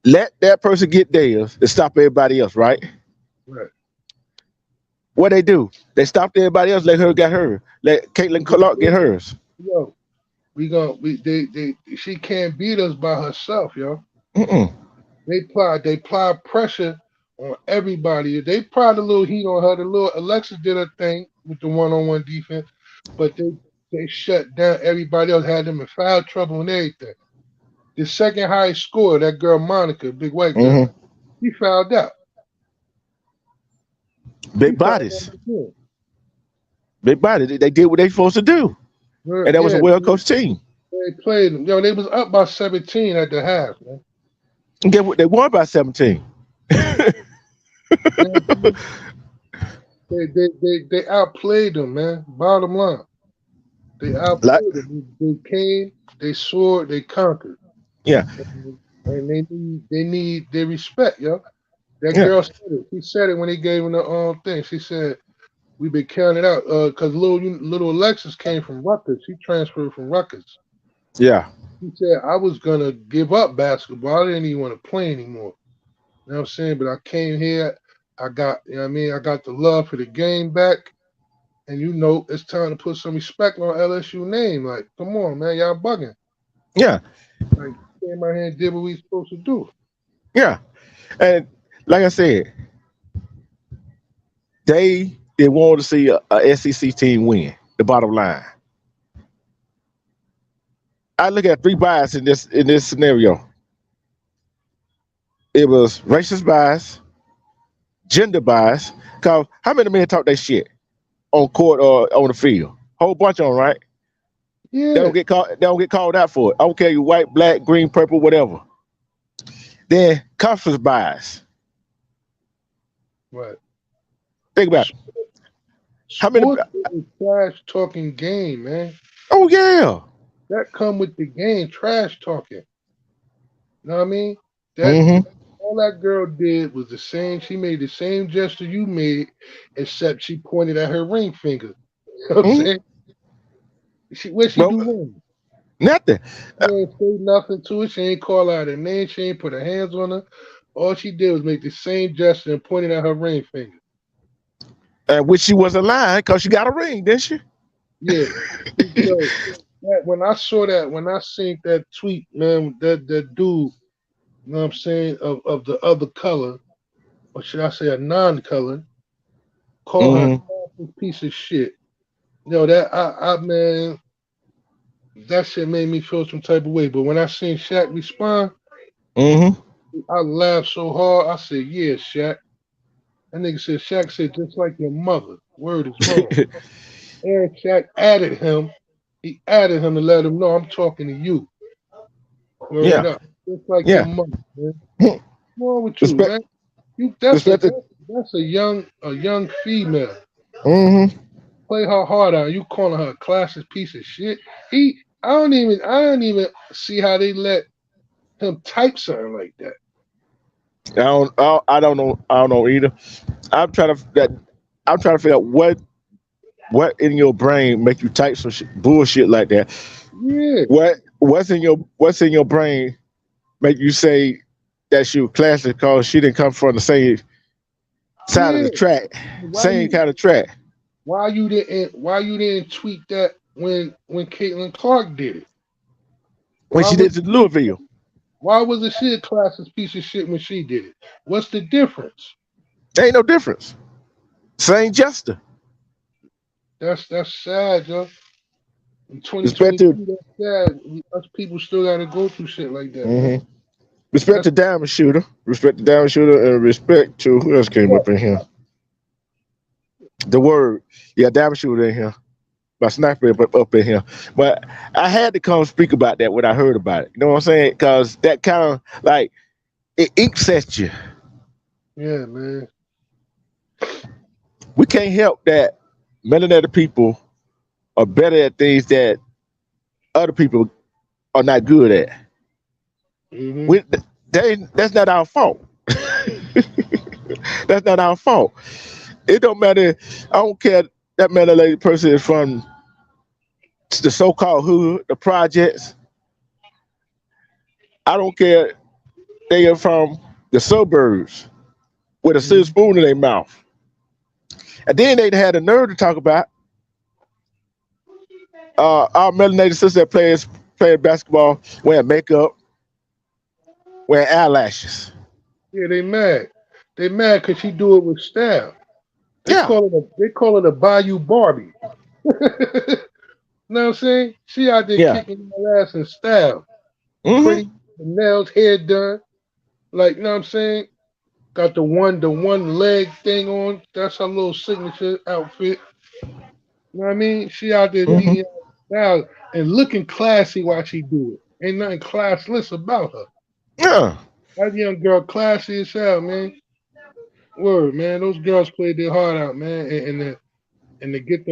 Let that person get theirs and stop everybody else, right? Right. What they do? They stopped everybody else, let her get her. Let Caitlin Clark get hers. Yo, she can't beat us by herself, yo. Mm-mm. They apply pressure on everybody. They applied a little heat on her. The little Alexis did her thing with the one-on-one defense, but they shut down everybody else, had them in foul trouble and everything. The second highest scorer, that girl Monica, big white girl, Mm-hmm. she fouled out. She Big fouled out bodies. again. Big bodies. They did what they supposed to do. And that was a Yeah, well-coached team. they played them. Yo, they was up by 17 at the half, man. And get what they won by 17. Man, they outplayed them, man. Bottom line, they Like, outplayed them. They came, they soared, they conquered, yeah, and they need their respect, yo. That yeah, girl said it. She said it when they gave him the thing. She said we've been counted out because little Alexis came from Rutgers. She transferred from Rutgers. yeah, She said I was gonna give up basketball. I didn't even want to play anymore. You know what I'm saying? But I came here. I got, you know what I mean? I got the love for the game back. And it's time to put some respect on LSU name. Like, come on, man, y'all bugging. yeah, Like, came out here and did what we supposed to do. yeah. And like I said, they wanted to see a SEC team win. The bottom line. I look at three bias in this scenario. It was racist bias, gender bias. Cause how many men talk that shit on court or on the field? Whole bunch on, right? They Yeah, don't get called. They don't get called out for it. I don't care you white, black, green, purple, whatever. Then conference bias. right. Think about it. How many? Sports is a trash talking game, man. Oh yeah. That come with the game, trash talking. You know what I mean? That Mm-hmm. all that girl did was the same. She made the same gesture you made, except she pointed at her ring finger. You know what I'm Mm-hmm. saying? What she Well, do wrong? nothing. She ain't say nothing to her. She ain't call out her name. She ain't put her hands on her. All she did was make the same gesture and pointed at her ring finger. Which she wasn't lying because she got a ring, didn't she? Yeah. Yo, when I saw that, when I seen that tweet, man, that dude, you know what I'm saying, of the other color, or should I say a non-color, call her a Mm-hmm. classic piece of shit. Yo, that I man, that shit made me feel some type of way. But when I seen Shaq respond, Mm-hmm. I laughed so hard. I said, "Yeah, Shaq." That nigga said, "Shaq said just like your mother." Word is wrong. And Shaq added him. He added him to let him know I'm talking to you. Word Yeah. up. Just like your Yeah. mother, man. What's wrong with you, Respect. man? You that's a Respected. that's a young female. Mm-hmm. Play her heart out. You calling her a classic piece of shit. I don't even see how they let him type something like that. I don't know. I don't know either. I'm trying to that. I'm trying to figure out what in your brain make you type some bullshit like that. Yeah, What's in your brain make you say that she was classic because she didn't come from the same side of yeah. the track, Why same you kind of track. why you didn't tweet that when Caitlin Clark did it? When Why she was did to Louisville, why wasn't she a classic piece of shit when she did it? What's the difference? there ain't no difference. Same Jester. That's sad, yo. In Respect to 2022, that's sad. Us people still gotta go through shit like that, man. mhm. Respect That's to Diamond Shooter. Respect to Diamond Shooter, and respect to who else came what. up in here. The word, yeah, Diamond Shooter in here. My sniper up in here. But I had to come speak about that when I heard about it. You know what I'm saying? Because that kind of like it inks at you. Yeah, man. We can't help that melanated people are better at things that other people are not good at. Hmm. We, that's not our fault. That's not our fault. It don't matter. I don't care that melanated person is from the so-called hood, the projects. I don't care. They are from the suburbs with a silver Hmm. spoon in their mouth. And then they had the nerve to talk about our melanated sister that playing basketball, wearing makeup, wearing eyelashes. Yeah, they mad. They mad because she do it with style. They Yeah. call it a Bayou Barbie. You know what I'm saying? She out there Yeah. kicking her ass in style. Mm-hmm. Pretty nails, hair done. Like, you know what I'm saying? Got the one leg thing on. That's her little signature outfit. You know what I mean? She out there Mm-hmm. being style and looking classy while she do it. Ain't nothing classless about her. Yeah. That young girl classy as hell, man. Word, man. Those girls played their heart out, man. And to get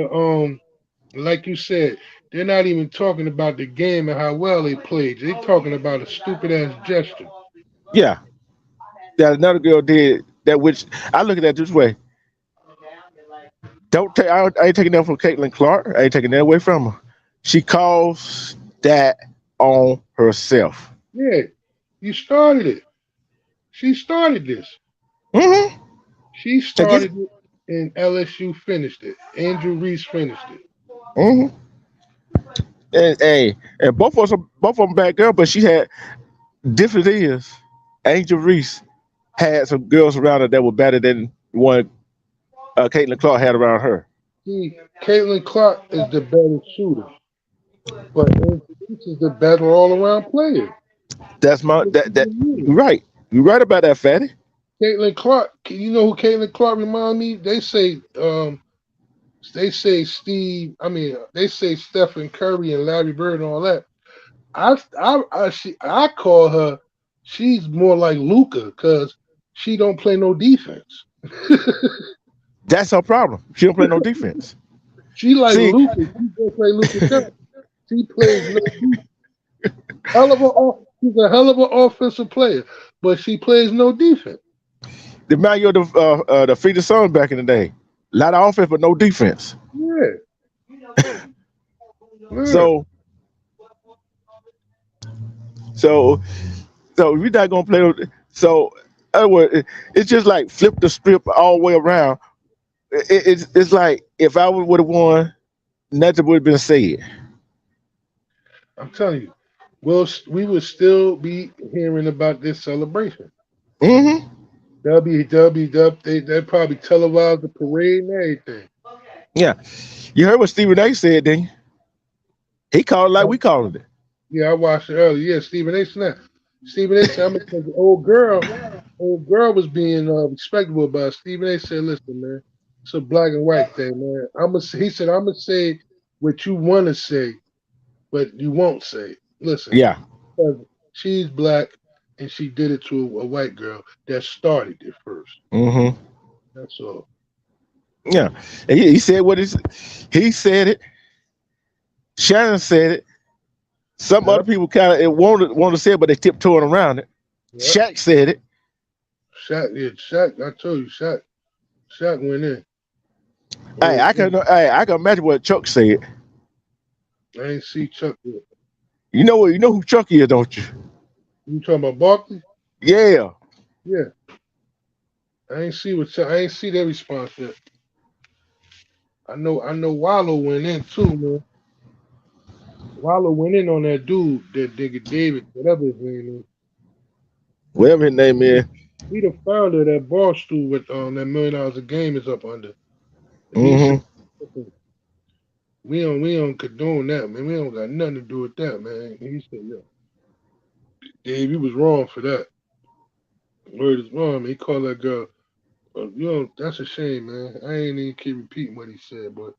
like you said, they're not even talking about the game and how well they played. They talking about a stupid ass gesture. Yeah. That another girl did that, which I look at that this way. Don't take. I ain't taking that from Caitlin Clark. I ain't taking that away from her. She calls that on herself. Yeah, you started it. She started this. Mm-hmm. She Take it. started it, and LSU finished it. Angel Reese finished it. Mm-hmm. And both of them bad girl, but she had different is. Angel Reese had some girls around her that were better than one Caitlin Clark had around her. See, Caitlin Clark is the better shooter, but Angel Reese is the better all around player. That's my that you're right. You're right about that, Fatty. Caitlin Clark, you know who Caitlin Clark remind me? They say they say Stephen Curry and Larry Bird and all that. I call her. She's more like Luca because she don't play no defense. That's her problem. She don't play no defense. She like See, Luka. She go play Luka Doncic. She plays no defense. She's a hell of an offensive player, but she plays no defense. the man you the Phoenix Suns back in the day. A lot of offense, but no defense. Yeah, yeah. So, so, so we're not gonna play. So, other word, it's just like flip the script all the way around. It's like if I would have won, nothing would have been said. I'm telling you, we would still be hearing about this celebration. Hmm. They probably televised the parade and everything. Yeah, you heard what Stephen A. said, didn't you? He called it like we called it. Yeah, I watched it earlier. Yeah, Stephen A. Snap. Stephen A. said, "I'm gonna tell the old girl was being respectable about it." Stephen A. said, "Listen, man, it's a black and white thing, man. He said, I'm gonna say what you want to say, but you won't say. Listen, Yeah. 'cause she's black and she did it to a white girl that started it first. Hmm. That's all." Yeah. And he said he said it. Shannon said it. Some other Yep, people kind of want to say it, but they tiptoeing around it. yep. Shaq said it. Shaq. I told you, Shaq went in. Hey, Word. I can imagine what Chuck said. I ain't see Chuck yet. You know who Chuck is, don't you? You talking about Barkley? Yeah. Yeah. I ain't see what Chuck. I ain't see their response yet. I know. Wallow went in too, man. Wallow went in on that dude, that nigga David, whatever his name is. Whatever his name is. He the founder of that bar stool with that $1 million a game is up under. And he said, Hmm. "Listen, we don't condone that, man. We don't got nothing to do with that, man." And he said, "Yo, Dave, you was wrong for that. Word is wrong, man." He called that girl. That's a shame, man. I ain't even keep repeating what he said, but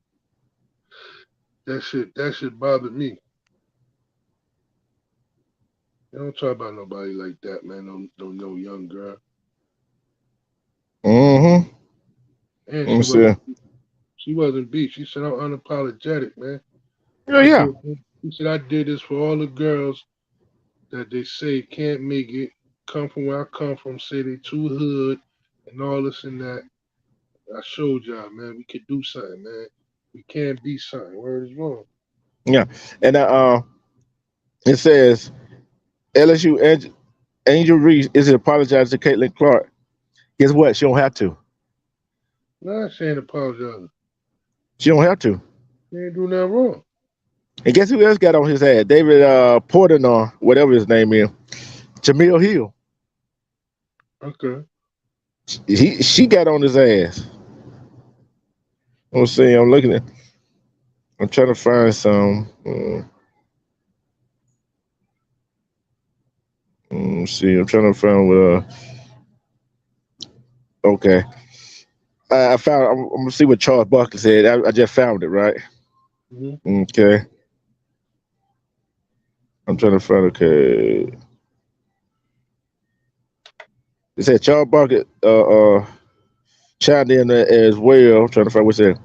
that shit bothered me. You don't talk about nobody like that, man. No young girl. Hmm. And Let me see. she wasn't beat. She said, "I'm unapologetic, man. Yeah, yeah. She said, I did this for all the girls that they say can't make it, come from where I come from, say they too hood and all this and that. I showed y'all, man, we could do something, man. We can't be something. Word is wrong." Yeah. And it says LSU Angel Reese isn't apologizing to Caitlin Clark. Guess what? She don't have to. Nah, she ain't apologizing. She don't have to. She ain't do nothing wrong. And guess who else got on his ass? David Portnoy, or whatever his name is. Jamil Hill. Okay. She got on his ass. Let's see. I'm looking at. I'm trying to find some. Let's see. I'm trying to find what. Okay. I found. I'm gonna see what Charles Barkley said. I just found it. Right. Hmm. Okay. I'm trying to find. Okay. It said Charles Barkley chimed in as well. I'm trying to find what's that.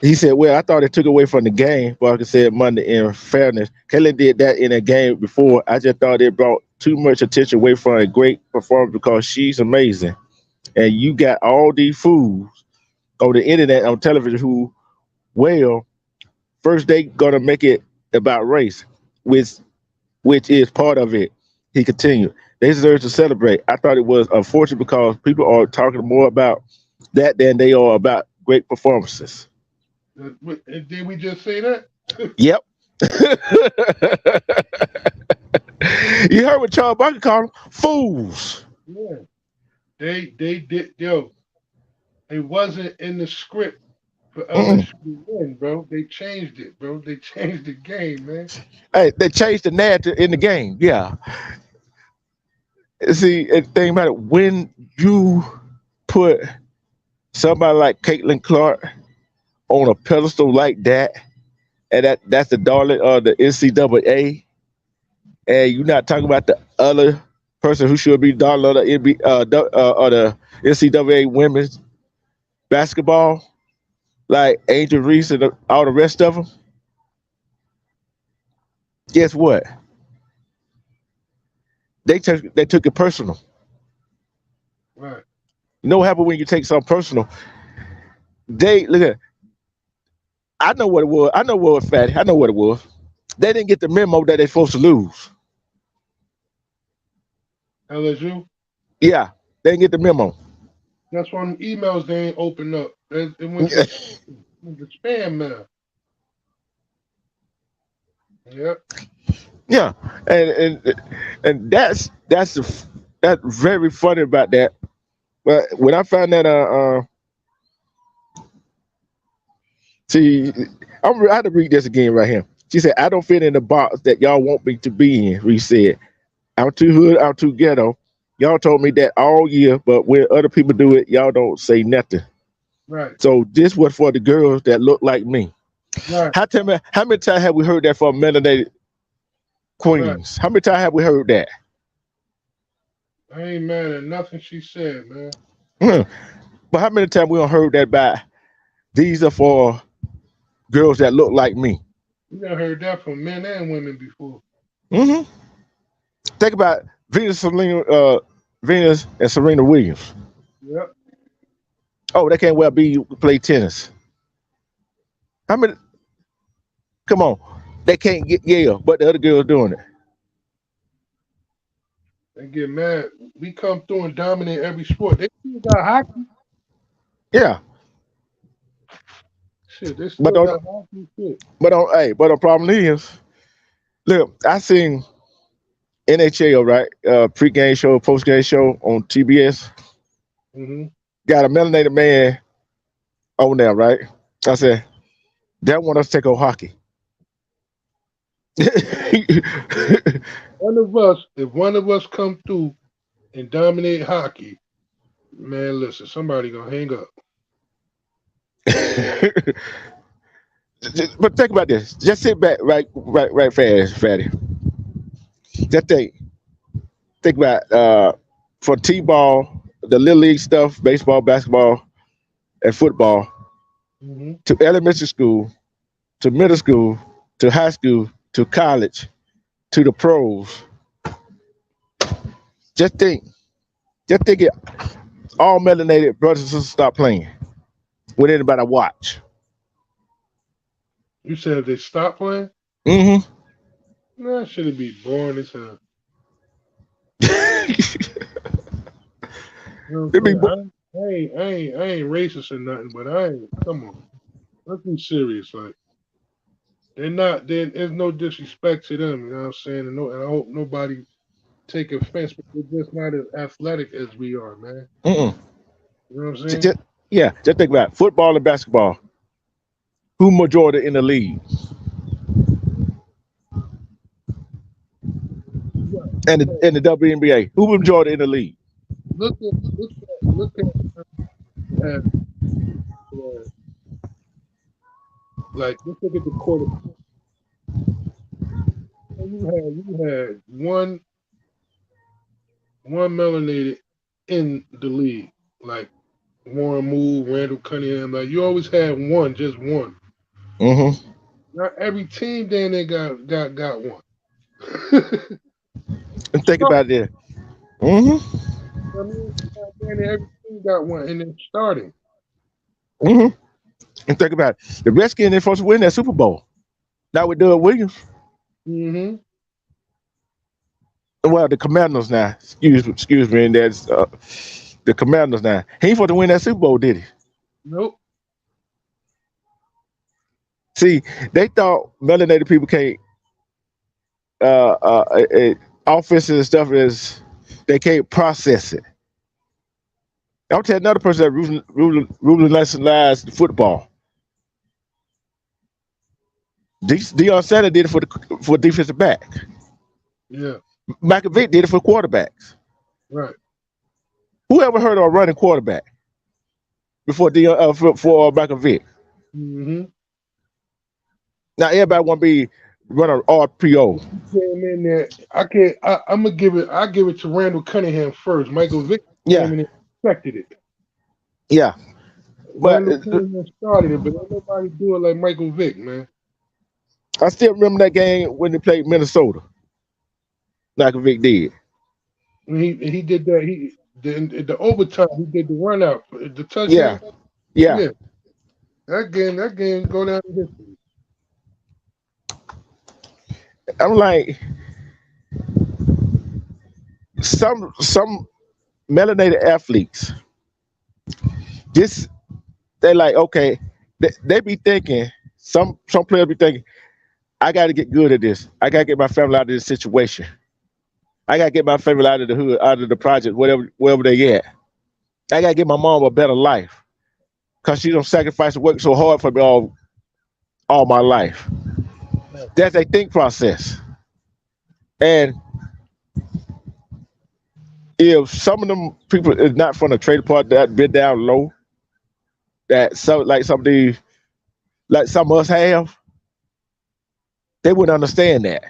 He said, "Well, I thought it took away from the game." Barker said Monday. In fairness, Kelly did that in a game before. I just thought it brought too much attention away from a great performance because she's amazing. And you got all these fools on the internet, on television, who, well, first they gonna make it about race, which is part of it. He continued. They deserve to celebrate. I thought it was unfortunate because people are talking more about that than they are about great performances. And did we just say that? Yep. You heard what Charles Barkley called them? Fools. Yeah. They did, yo. It wasn't in the script for Mm-mm. LSU to win, bro. They changed it, bro. They changed the game, man. Hey, they changed the narrative in the game. Yeah. See, and the thing about it, when you put somebody like Caitlin Clark on a pedestal like that, and that's the darling of the NCAA, and you're not talking about the other person who should be darling of the NCAA women's. basketball, like Angel Reese and all the rest of them, guess what? They took it personal. Right. You know what happened when you take something personal? They look at. I know what it was. I know what it was, Fatty. I know what it was. They didn't get the memo that they're supposed to lose. LSU. Yeah, they didn't get the memo. That's why them emails they ain't open up. It went to spam mail. Yep. Yeah, and that's very funny about that. But when I found that, see, I had to read this again right here. She said, "I don't fit in the box that y'all want me to be in." Reese said, "I'm too hood, I'm too ghetto. Y'all told me that all year, but when other people do it, y'all don't say nothing. Right. So this was for the girls that look like me." Right. How many times have we heard that from melanated Right. queens? How many times have we heard that? I ain't mad at nothing she said, man. Hmm. But how many times we don't heard that by these are for girls that look like me? You done heard that from men and women before. Hmm. Think about Venus and Serena Williams. Yep. Oh, they can't well be play tennis. How many? Come on, they can't get Yale, but the other girls doing it. They get mad. We come through and dominate every sport. They still got hockey. Yeah, Shit, they but still don't. got hockey shit. But the problem is, look, I seen NHL right, pre-game show, post-game show on TBS. Hmm. Got a melanated man on there, right? I said, that want us to take on hockey. One of us, if one of us come through and dominate hockey, man, listen, somebody gonna hang up. But think about this. Just sit back, right, fast, fatty. Just think about for T-ball, the little league stuff, baseball, basketball, and football, Hmm. to elementary school, to middle school, to high school, to college, to the pros. Just think, just think it. All melanated brothers and sisters stop playing with anybody watch. You said if they stop playing, Mm-hmm. nah, should it be boring as hell. You know It what be, I'm saying? I ain't racist or nothing, but I ain't. Come on, let's be serious. Like they're not. There's no disrespect to them. You know what I'm saying? And I hope nobody take offense, but they're just not as athletic as we are, man. mm-mm. You know what I'm Just, saying? just, yeah, just think about it. Football and basketball. Who majority in the league You got, and so the WNBA? Who majority in the league? look at uh, like let's look at the quarter. You had one melanated in the league, like Warren Moore, Randall Cunningham. Like you always had one, just one. Mm-hmm. Not every team down there got one. You And think about it. Mm-hmm. know what I mean? Not down there, every team got one, and then starting. Mm-hmm. And think about it. The Redskins are supposed to win that Super Bowl. Not with Doug Williams. Mm-hmm. Well, the Commanders now. Excuse me. And that's the Commanders now. He ain't supposed to win that Super Bowl, did he? Nope. See, they thought melanated people can't offenses and stuff is they can't process it. I'll tell another person that ruling lesson lies football. Deion Sanders did it for defensive back. Yeah. Michael Vick did it for quarterbacks. Right. Who ever heard of a running quarterback before for Michael Vick? Mm-hmm. Now everybody want to be running RPO. Came in there. I can't. I'm gonna give it. I give it to Randall Cunningham first. Michael Vick came Yeah, in and expected it. yeah. But Randall Cunningham started it, but ain't nobody do it like Michael Vick, man. I still remember that game when they played Minnesota, like Vic did. He did that. He the overtime. He did the run out, the Yeah, touchdown. yeah. Yeah, that game go down in history. I'm like some melanated athletes. This they like okay. They be thinking some players be thinking I got to get good at this. I got to get my family out of this situation. I got to get my family out of the hood, out of the project, wherever they at. I got to get my mom a better life because she don't sacrifice and work so hard for me all my life. That's a think process. And if some of them people is not from the trade part that been down low, that some like some of these like some of us have, they wouldn't understand that.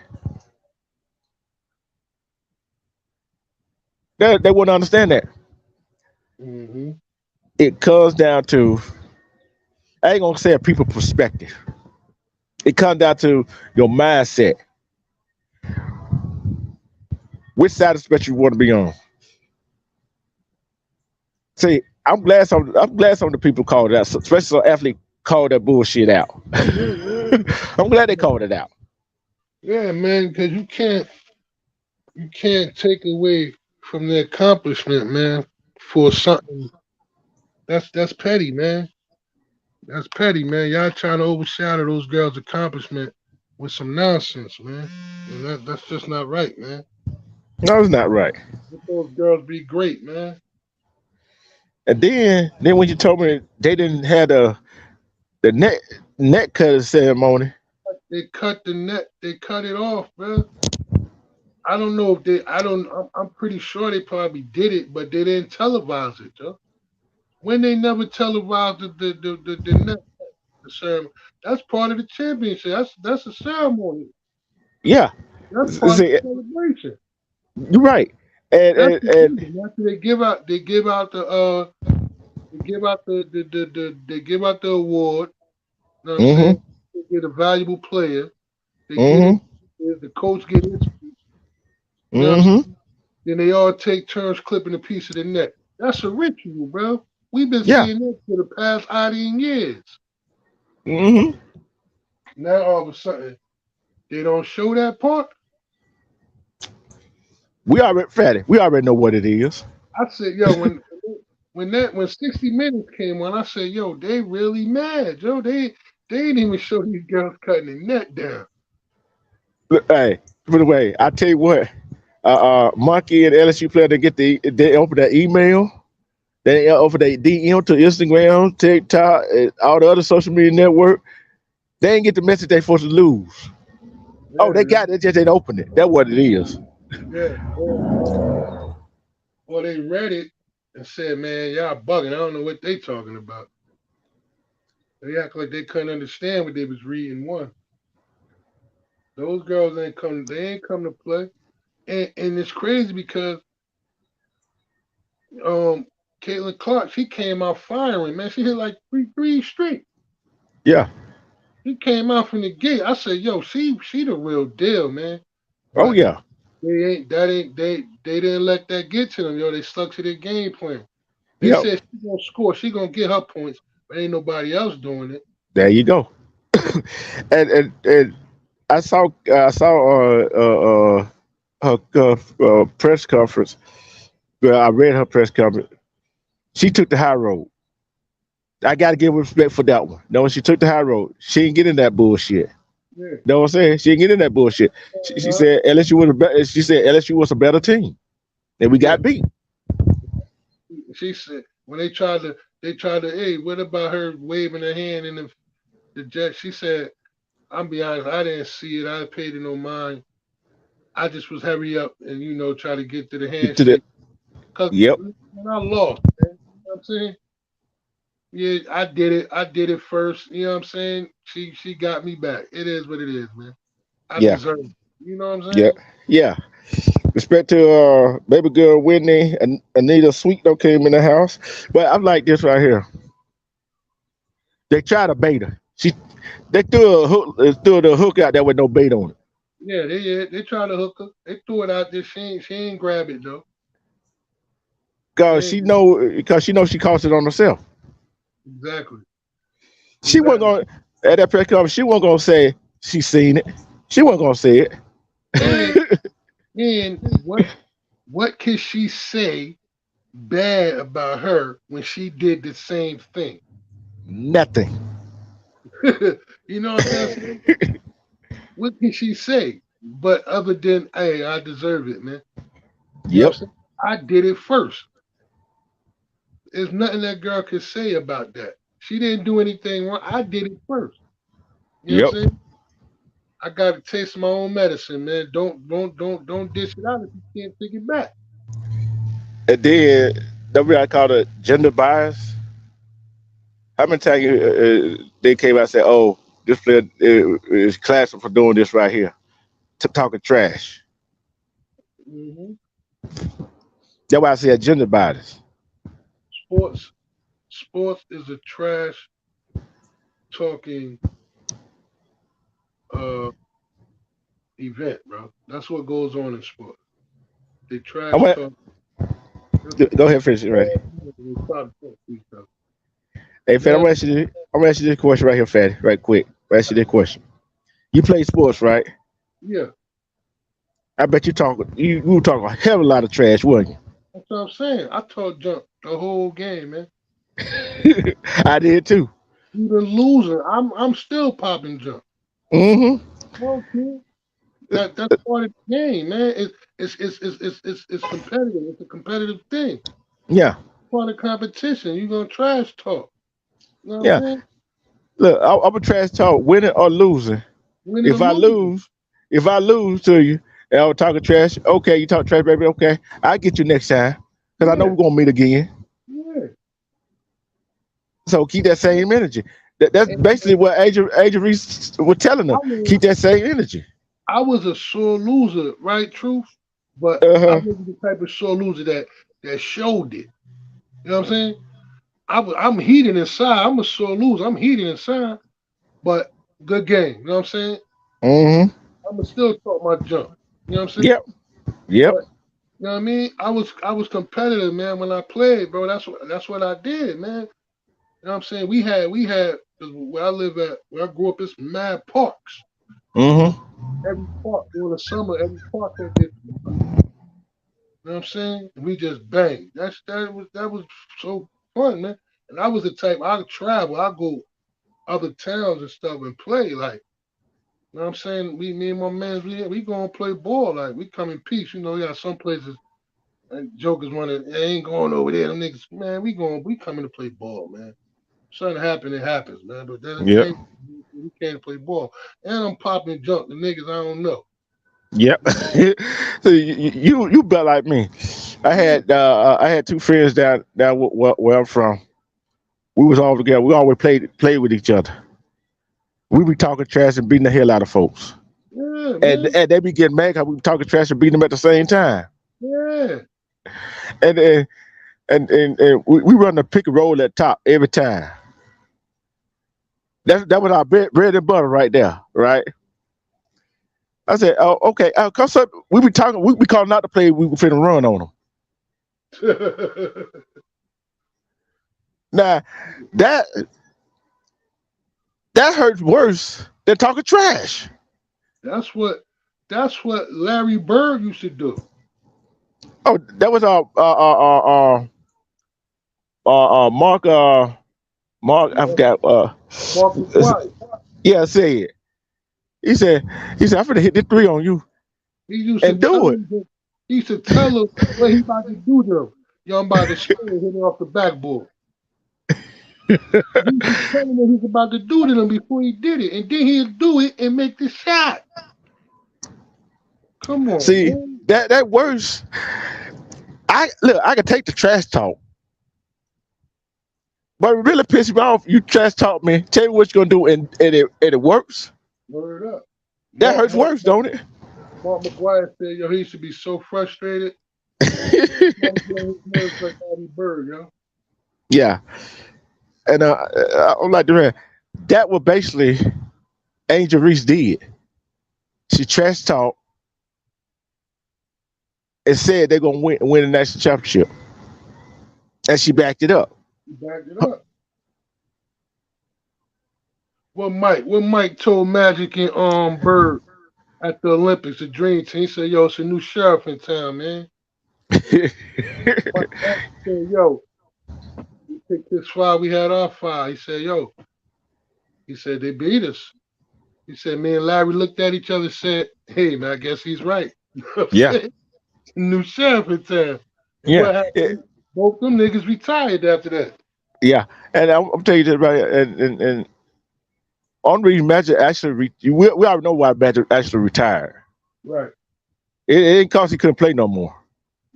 They wouldn't understand that. Mm-hmm. It comes down to I ain't gonna say a people perspective. It comes down to your mindset. Which side of the spectrum you want to be on? See, I'm glad some of the people called it out, especially some athletes called that bullshit out. I'm glad they called it out. Yeah, man, because you can't take away from the accomplishment, man, for something that's petty, man. That's petty, man. Y'all trying to overshadow those girls' accomplishment with some nonsense, man. And that's just not right, man. No, it's not right. Let those girls be great, man. And then when you told me they didn't have the net cutting ceremony, They cut the net. They cut it off, man. I don't know if they. I don't. I'm pretty sure they probably did it, but they didn't televise it, though. When they never televised the net the ceremony, that's part of the championship. That's a ceremony. yeah, That's part of see, the celebration. you're right. And That's and, the and season. After they give out the award. You know what I'm saying? mm-hmm, They get a valuable player. They get it. mm-hmm, The coach get his. You know what I'm saying? mm-hmm, Then they all take turns clipping a piece of the net. That's a ritual, bro. We've been yeah, seeing this for the past 18 years. mm-hmm. Now all of a sudden they don't show that part. We already know what it is. I said, yo, when 60 Minutes came on, I said, yo, they really mad, yo. They ain't even show these girls cutting the net down. Look, hey, by the way, I tell you what, Monkey and LSU player they open that email, they open their DM to Instagram, TikTok, and all the other social media network. They ain't get the message they supposed to lose. Oh, they Yeah, got it, just didn't open it. That's what it is. yeah. Well, they read it and said, man, y'all bugging. I don't know what they talking about. They act like they couldn't understand what they was reading. One, those girls ain't come. They ain't come to play, and it's crazy because um, Caitlin Clark, she came out firing. Man, she hit like three straight. Yeah. She came out from the gate. I said, yo, she the real deal, man. Oh But yeah. they didn't let that get to them, yo. They stuck to their game plan. They Yep. said she gonna score, she gonna get her points, but ain't nobody else doing it. There you go. And I saw her press conference. Well, I read her press conference. She took the high road. I got to give her respect for that one. No, she took the high road. She ain't getting that bullshit. Yeah. Know what I'm saying? She ain't getting that bullshit. She Uh, said LSU was a better. She said LSU was a better team, and we yeah. got beat. She said when they tried to, hey, what about her waving her hand in the jet? She said, I'm be honest, I didn't see it. I paid it no mind. I just was hurry up and try to get to the To the handshake. Cause yep, when I lost, man. You know what I'm saying? Yeah, I did it. I did it first. You know what I'm saying? She got me back. It is what it is, man. I yeah, deserve it. You know what I'm yeah, saying? yeah. Respect to baby girl Whitney and Anita Sweet though came in the house, but I'm like this right here. They tried to bait her. They threw the hook out there with no bait on it. Yeah, they try to hook her. They threw it out there. She ain't grab it though. She Cause ain't she knows she caused it on herself. exactly. She wasn't Exactly. gonna at that press conference. She wasn't gonna say she seen it. She wasn't gonna say And it. and what can she say bad about her when she did the same thing? Nothing. You know what I'm trying to say? What can she say? But other than, hey, I deserve it, man. You know what Yep. I'm saying? I did it first. There's nothing that girl could say about that. She didn't do anything wrong. I did it first. You know what I'm Yep. saying? I got to taste my own medicine, man. Don't dish it out if you can't take it back. And then that what I call it gender bias. How many times they came out and said, "Oh, this player is classic for doing this right here, talking trash." hmm That's why I said gender bias. Sports, sports is a trash talking uh event, bro. That's what goes on in sports. They I trash want talk. That's go ahead, finish it, right? we stop talking to each other. Hey, Fed, Now, I'm gonna ask you this question right here, Fed, right quick. I'm ask you this question. You play sports, right? yeah, I bet you were talking a hell of a lot of trash, weren't that's what I'm saying. I talk junk the whole game, man. you? I did too. You the loser. I'm still popping junk. Mm-hmm. Okay. That's part of the game, man. It's competitive. It's a competitive thing. Yeah, Part of competition. You gonna trash talk. You know what I'm yeah. saying? Look, I'm a trash talk, winning or losing. Winning or If I losing. lose, if I lose to you, and I'm talking trash, okay, you talk trash, baby, okay, I'll get you next time because I know Yeah, we're gonna meet again. yeah. So keep that same energy. That's And basically what Angel Reese was telling I her. was Keep that same energy. I was a sore loser, right? Truth, but Uh I huh. wasn't the type of sore loser that showed it. You know what I'm saying? I'm heated inside. I'm a sore loser. I'm heated inside, but good game. You know what I'm saying? Mm-hmm. I'ma still talk my junk. You know what I'm saying? Yep. Yep. But you know what I mean? I was competitive, man, when I played, bro. That's what I did, man. You know what I'm saying? We had 'cause where I live at, where I grew up, it's mad parks. Mm-hmm. Every park during the summer, every park had this. You know what I'm saying? And we just banged. That was so fun, man. And I was the type I travel, I go other towns and stuff and play. Like, you know what I'm saying? Me and my man, we gonna play ball. Like, we come in peace. You know, yeah, some places and jokers wanna they ain't going over there. Them niggas, man, we coming to play ball, man. Something happen, it happens, man. But that it Yep. ain't we can't play ball. And I'm popping junk. The niggas I don't know. Yep. So you bet like me. I had two friends down where I'm from. We was all together. We always played with each other. We be talking trash and beating the hell out of folks. Yeah, And man. and they be getting mad because we be talking trash and beating them at the same time. Yeah. And and we run the pick and roll at top every time. That was our bread and butter right there, right? I said, oh, okay, cause up, we be calling out the play, we finna run on them. Now that that hurts worse than talking trash. that's what that's what Larry Bird used to do. Oh, that was Mark Mark I Yeah, forgot Mark McGuire. yeah, say it. He said I'm finna hit this three on you He used to and tell do it. him he used to tell him what he about to do to him. Yo, I'm about to spin and hit it off the backboard. He used to tell him what he's about to do to them before he did it. And then he'd do it and make the shot. Come on, See man. that works. I look, I can take the trash talk, but it really pisses me off. You trash talk me, tell me what you're gonna do, and it works. Word up. That Mark, hurts Mark, worse, don't it? Mark McGuire said, yo, he used to be so frustrated. Nobody get on his nerves like Larry Bird, yo. Yeah, And I'm like, man, that was basically Angel Reese did. She trash talked and said they're gonna win the national championship, and she backed it up. He backed it up. What Mike told Magic and Bird at the Olympics, the Dream Team, he said, "Yo, it's a new sheriff in town, man." Mike said, "Yo, we picked this file. We had our file." He said, "Yo," he said, "they beat us." He said, "Me and Larry looked at each other, and said, hey, man, I guess he's right." You know what I'm Yeah, saying? New sheriff in town. And yeah, what happened? Both them niggas retired after that. yeah. And I'm telling you this right, and on reason Magic actually, we already know why Magic actually retired. Right, It ain't cause he couldn't play no more.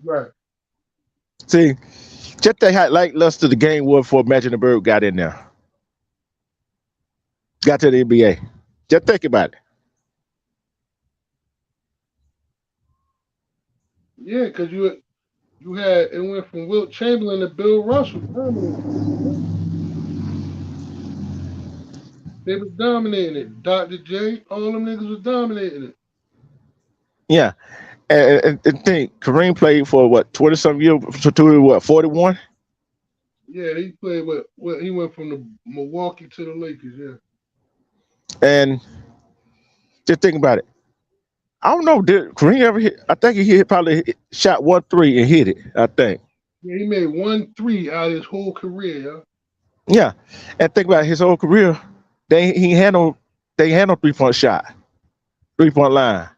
right. See, just think how lackluster the game was before Magic the Bird got in there, got to the NBA. Just think about it. Yeah, because you had it went from Wilt Chamberlain to Bill Russell dominating. They was dominating it. Dr. J, all them niggas was dominating it. Yeah, and think Kareem played for what 20 some years to what 41, Yeah, he played what he went from the Milwaukee to the Lakers, yeah. and just think about it. I don't know. Did Kareem ever hit? I think he shot 1 3 and hit it. I think. Yeah, he made 1 3 out of his whole career, yeah. Yeah, and think about his whole career. He had no 3-point shot, 3-point line.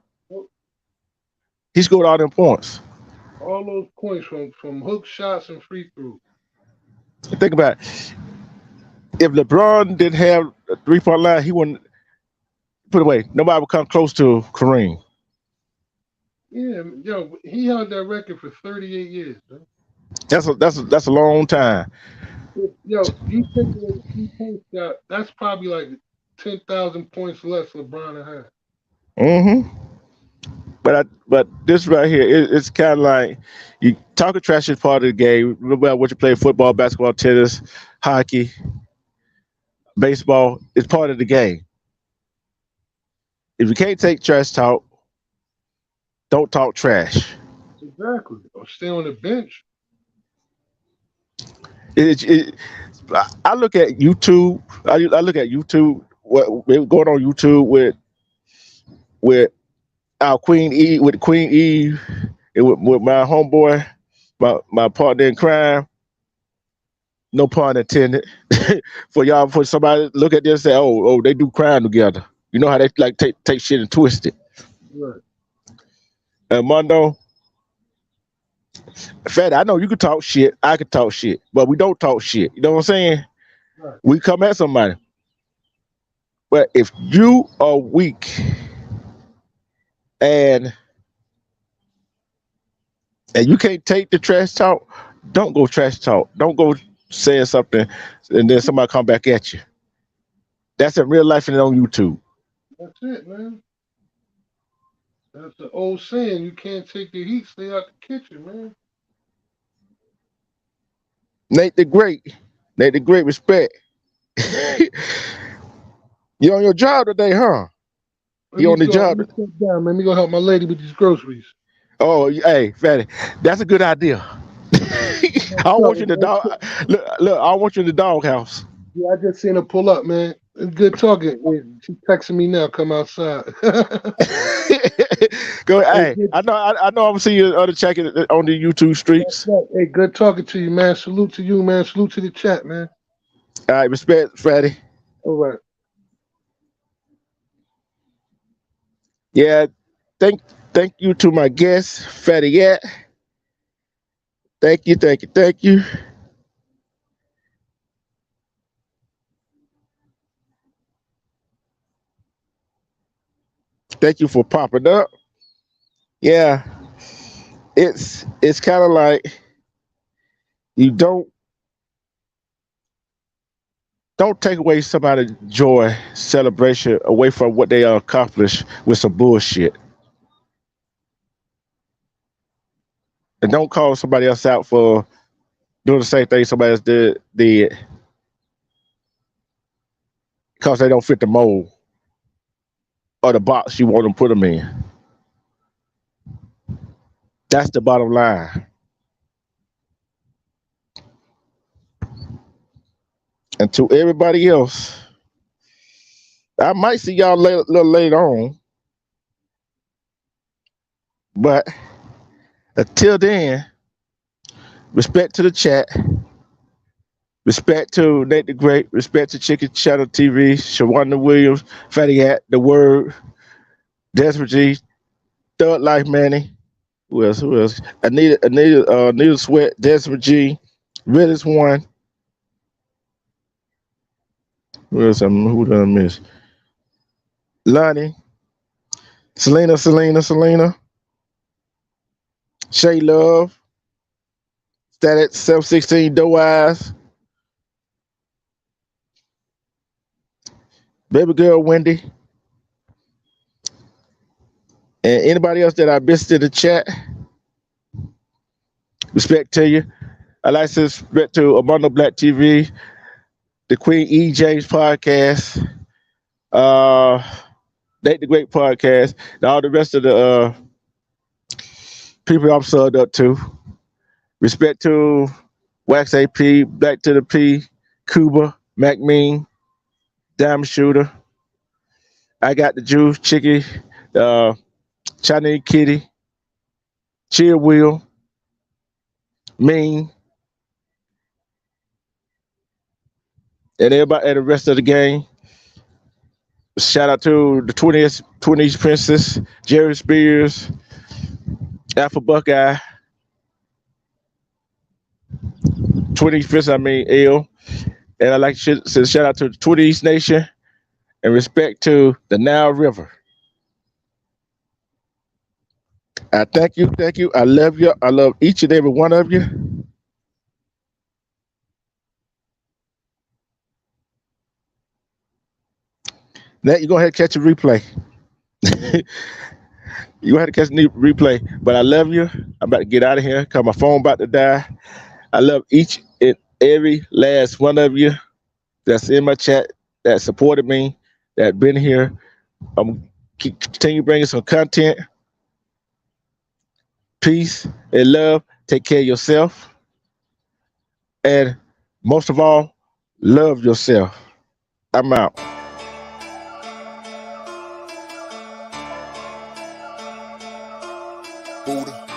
He scored all them points. All those points from hook shots and free throws. Think about it. If LeBron didn't have a 3-point line, he wouldn't put away. Nobody would come close to Kareem. Yeah, yo, he held that record for 38 years, man. That's a long time. Yo, you take away 3 point shot, that's probably like 10,000 points less LeBron had. Hmm. But this right here, it's kind of like you talking trash is part of the game. Remember what you play: football, basketball, tennis, hockey, baseball. It's part of the game. If you can't take trash talk, don't talk trash. Exactly. Or stay on the bench. It, I look at YouTube. I look at YouTube. What going on YouTube with our Queen Eve, with Queen Eve, and with my homeboy, my partner in crime. No pun intended. For somebody to look at this and say, oh, they do crime together. You know how they like take shit and twist it. Right. And Mondo, Fat, I know you can talk shit. I can talk shit, but we don't talk shit. You know what I'm saying? Right. We come at somebody. But if you are weak and you can't take the trash talk, don't go trash talk. Don't go saying something and then somebody come back at you. That's in real life and on YouTube. That's it, man. That's the old saying. You can't take the heat, stay out the kitchen, man. Nate the Great. Nate the Great, respect. You on your job today, huh? You on the Let job? me sit down, man. Let me go help my lady with these groceries. Oh, hey, fatty, that's a good idea. I don't want you in the dog. Look, I don't want you in the doghouse. Yeah, I just seen her pull up, man. It's good talking. Yeah, she texting me now. Come outside. Go, Hey, hey, I know. I'm seeing you other checking on the YouTube streets. hey, good talking to you, man. Salute to you, man. Salute to the chat, man. All right, respect, fatty. All right. Yeah, thank thank you to my guest, Fatty Yet. Thank you. Thank you for popping up. Yeah, it's kind of like you don't take away somebody's joy, celebration away from what they accomplished with some bullshit. And don't call somebody else out for doing the same thing somebody else did. because they don't fit the mold or the box you want to put them in. That's the bottom line. And to everybody else, I might see y'all a little later on, but until then, respect to the chat, respect to Nate the Great, respect to Chicken Channel TV, Shawanda Williams, Fatty Hat, The Word, Desperate G, Thug Life Manny. Who else? Who else? Anita Sweat, Desperate G, Realest One. Who else? Who did I miss? Lonnie, Selena, Shay Love, Static 716, Doe Eyes, Baby Girl Wendy, and anybody else that I missed in the chat. Respect to you. I like to respect to Abundant Black TV, the Queen E. James podcast, Nate the Great podcast, and all the rest of the people I'm subbed up to. Respect to Wax AP, Black to the P, Cuba, Mac Mean, Diamond Shooter. I got the Juice, Chicky, Chinese Kitty, Chill Wheel, Mean, and everybody and the rest of the gang. Shout out to the 20th Princess, Jerry Spears, Alpha Buckeye, 20th Princess, L. And I'd like to say shout out to the 20th Nation and respect to the Nile River. I thank you. I love you. I love each and every one of you. Now you go ahead and catch a replay. You go ahead and catch a replay. But I love you. I'm about to get out of here because my phone about to die. I love each and every last one of you that's in my chat, that supported me, that been here. I'm continue bringing some content. Peace and love. Take care of yourself. And most of all, love yourself. I'm out. Buddha.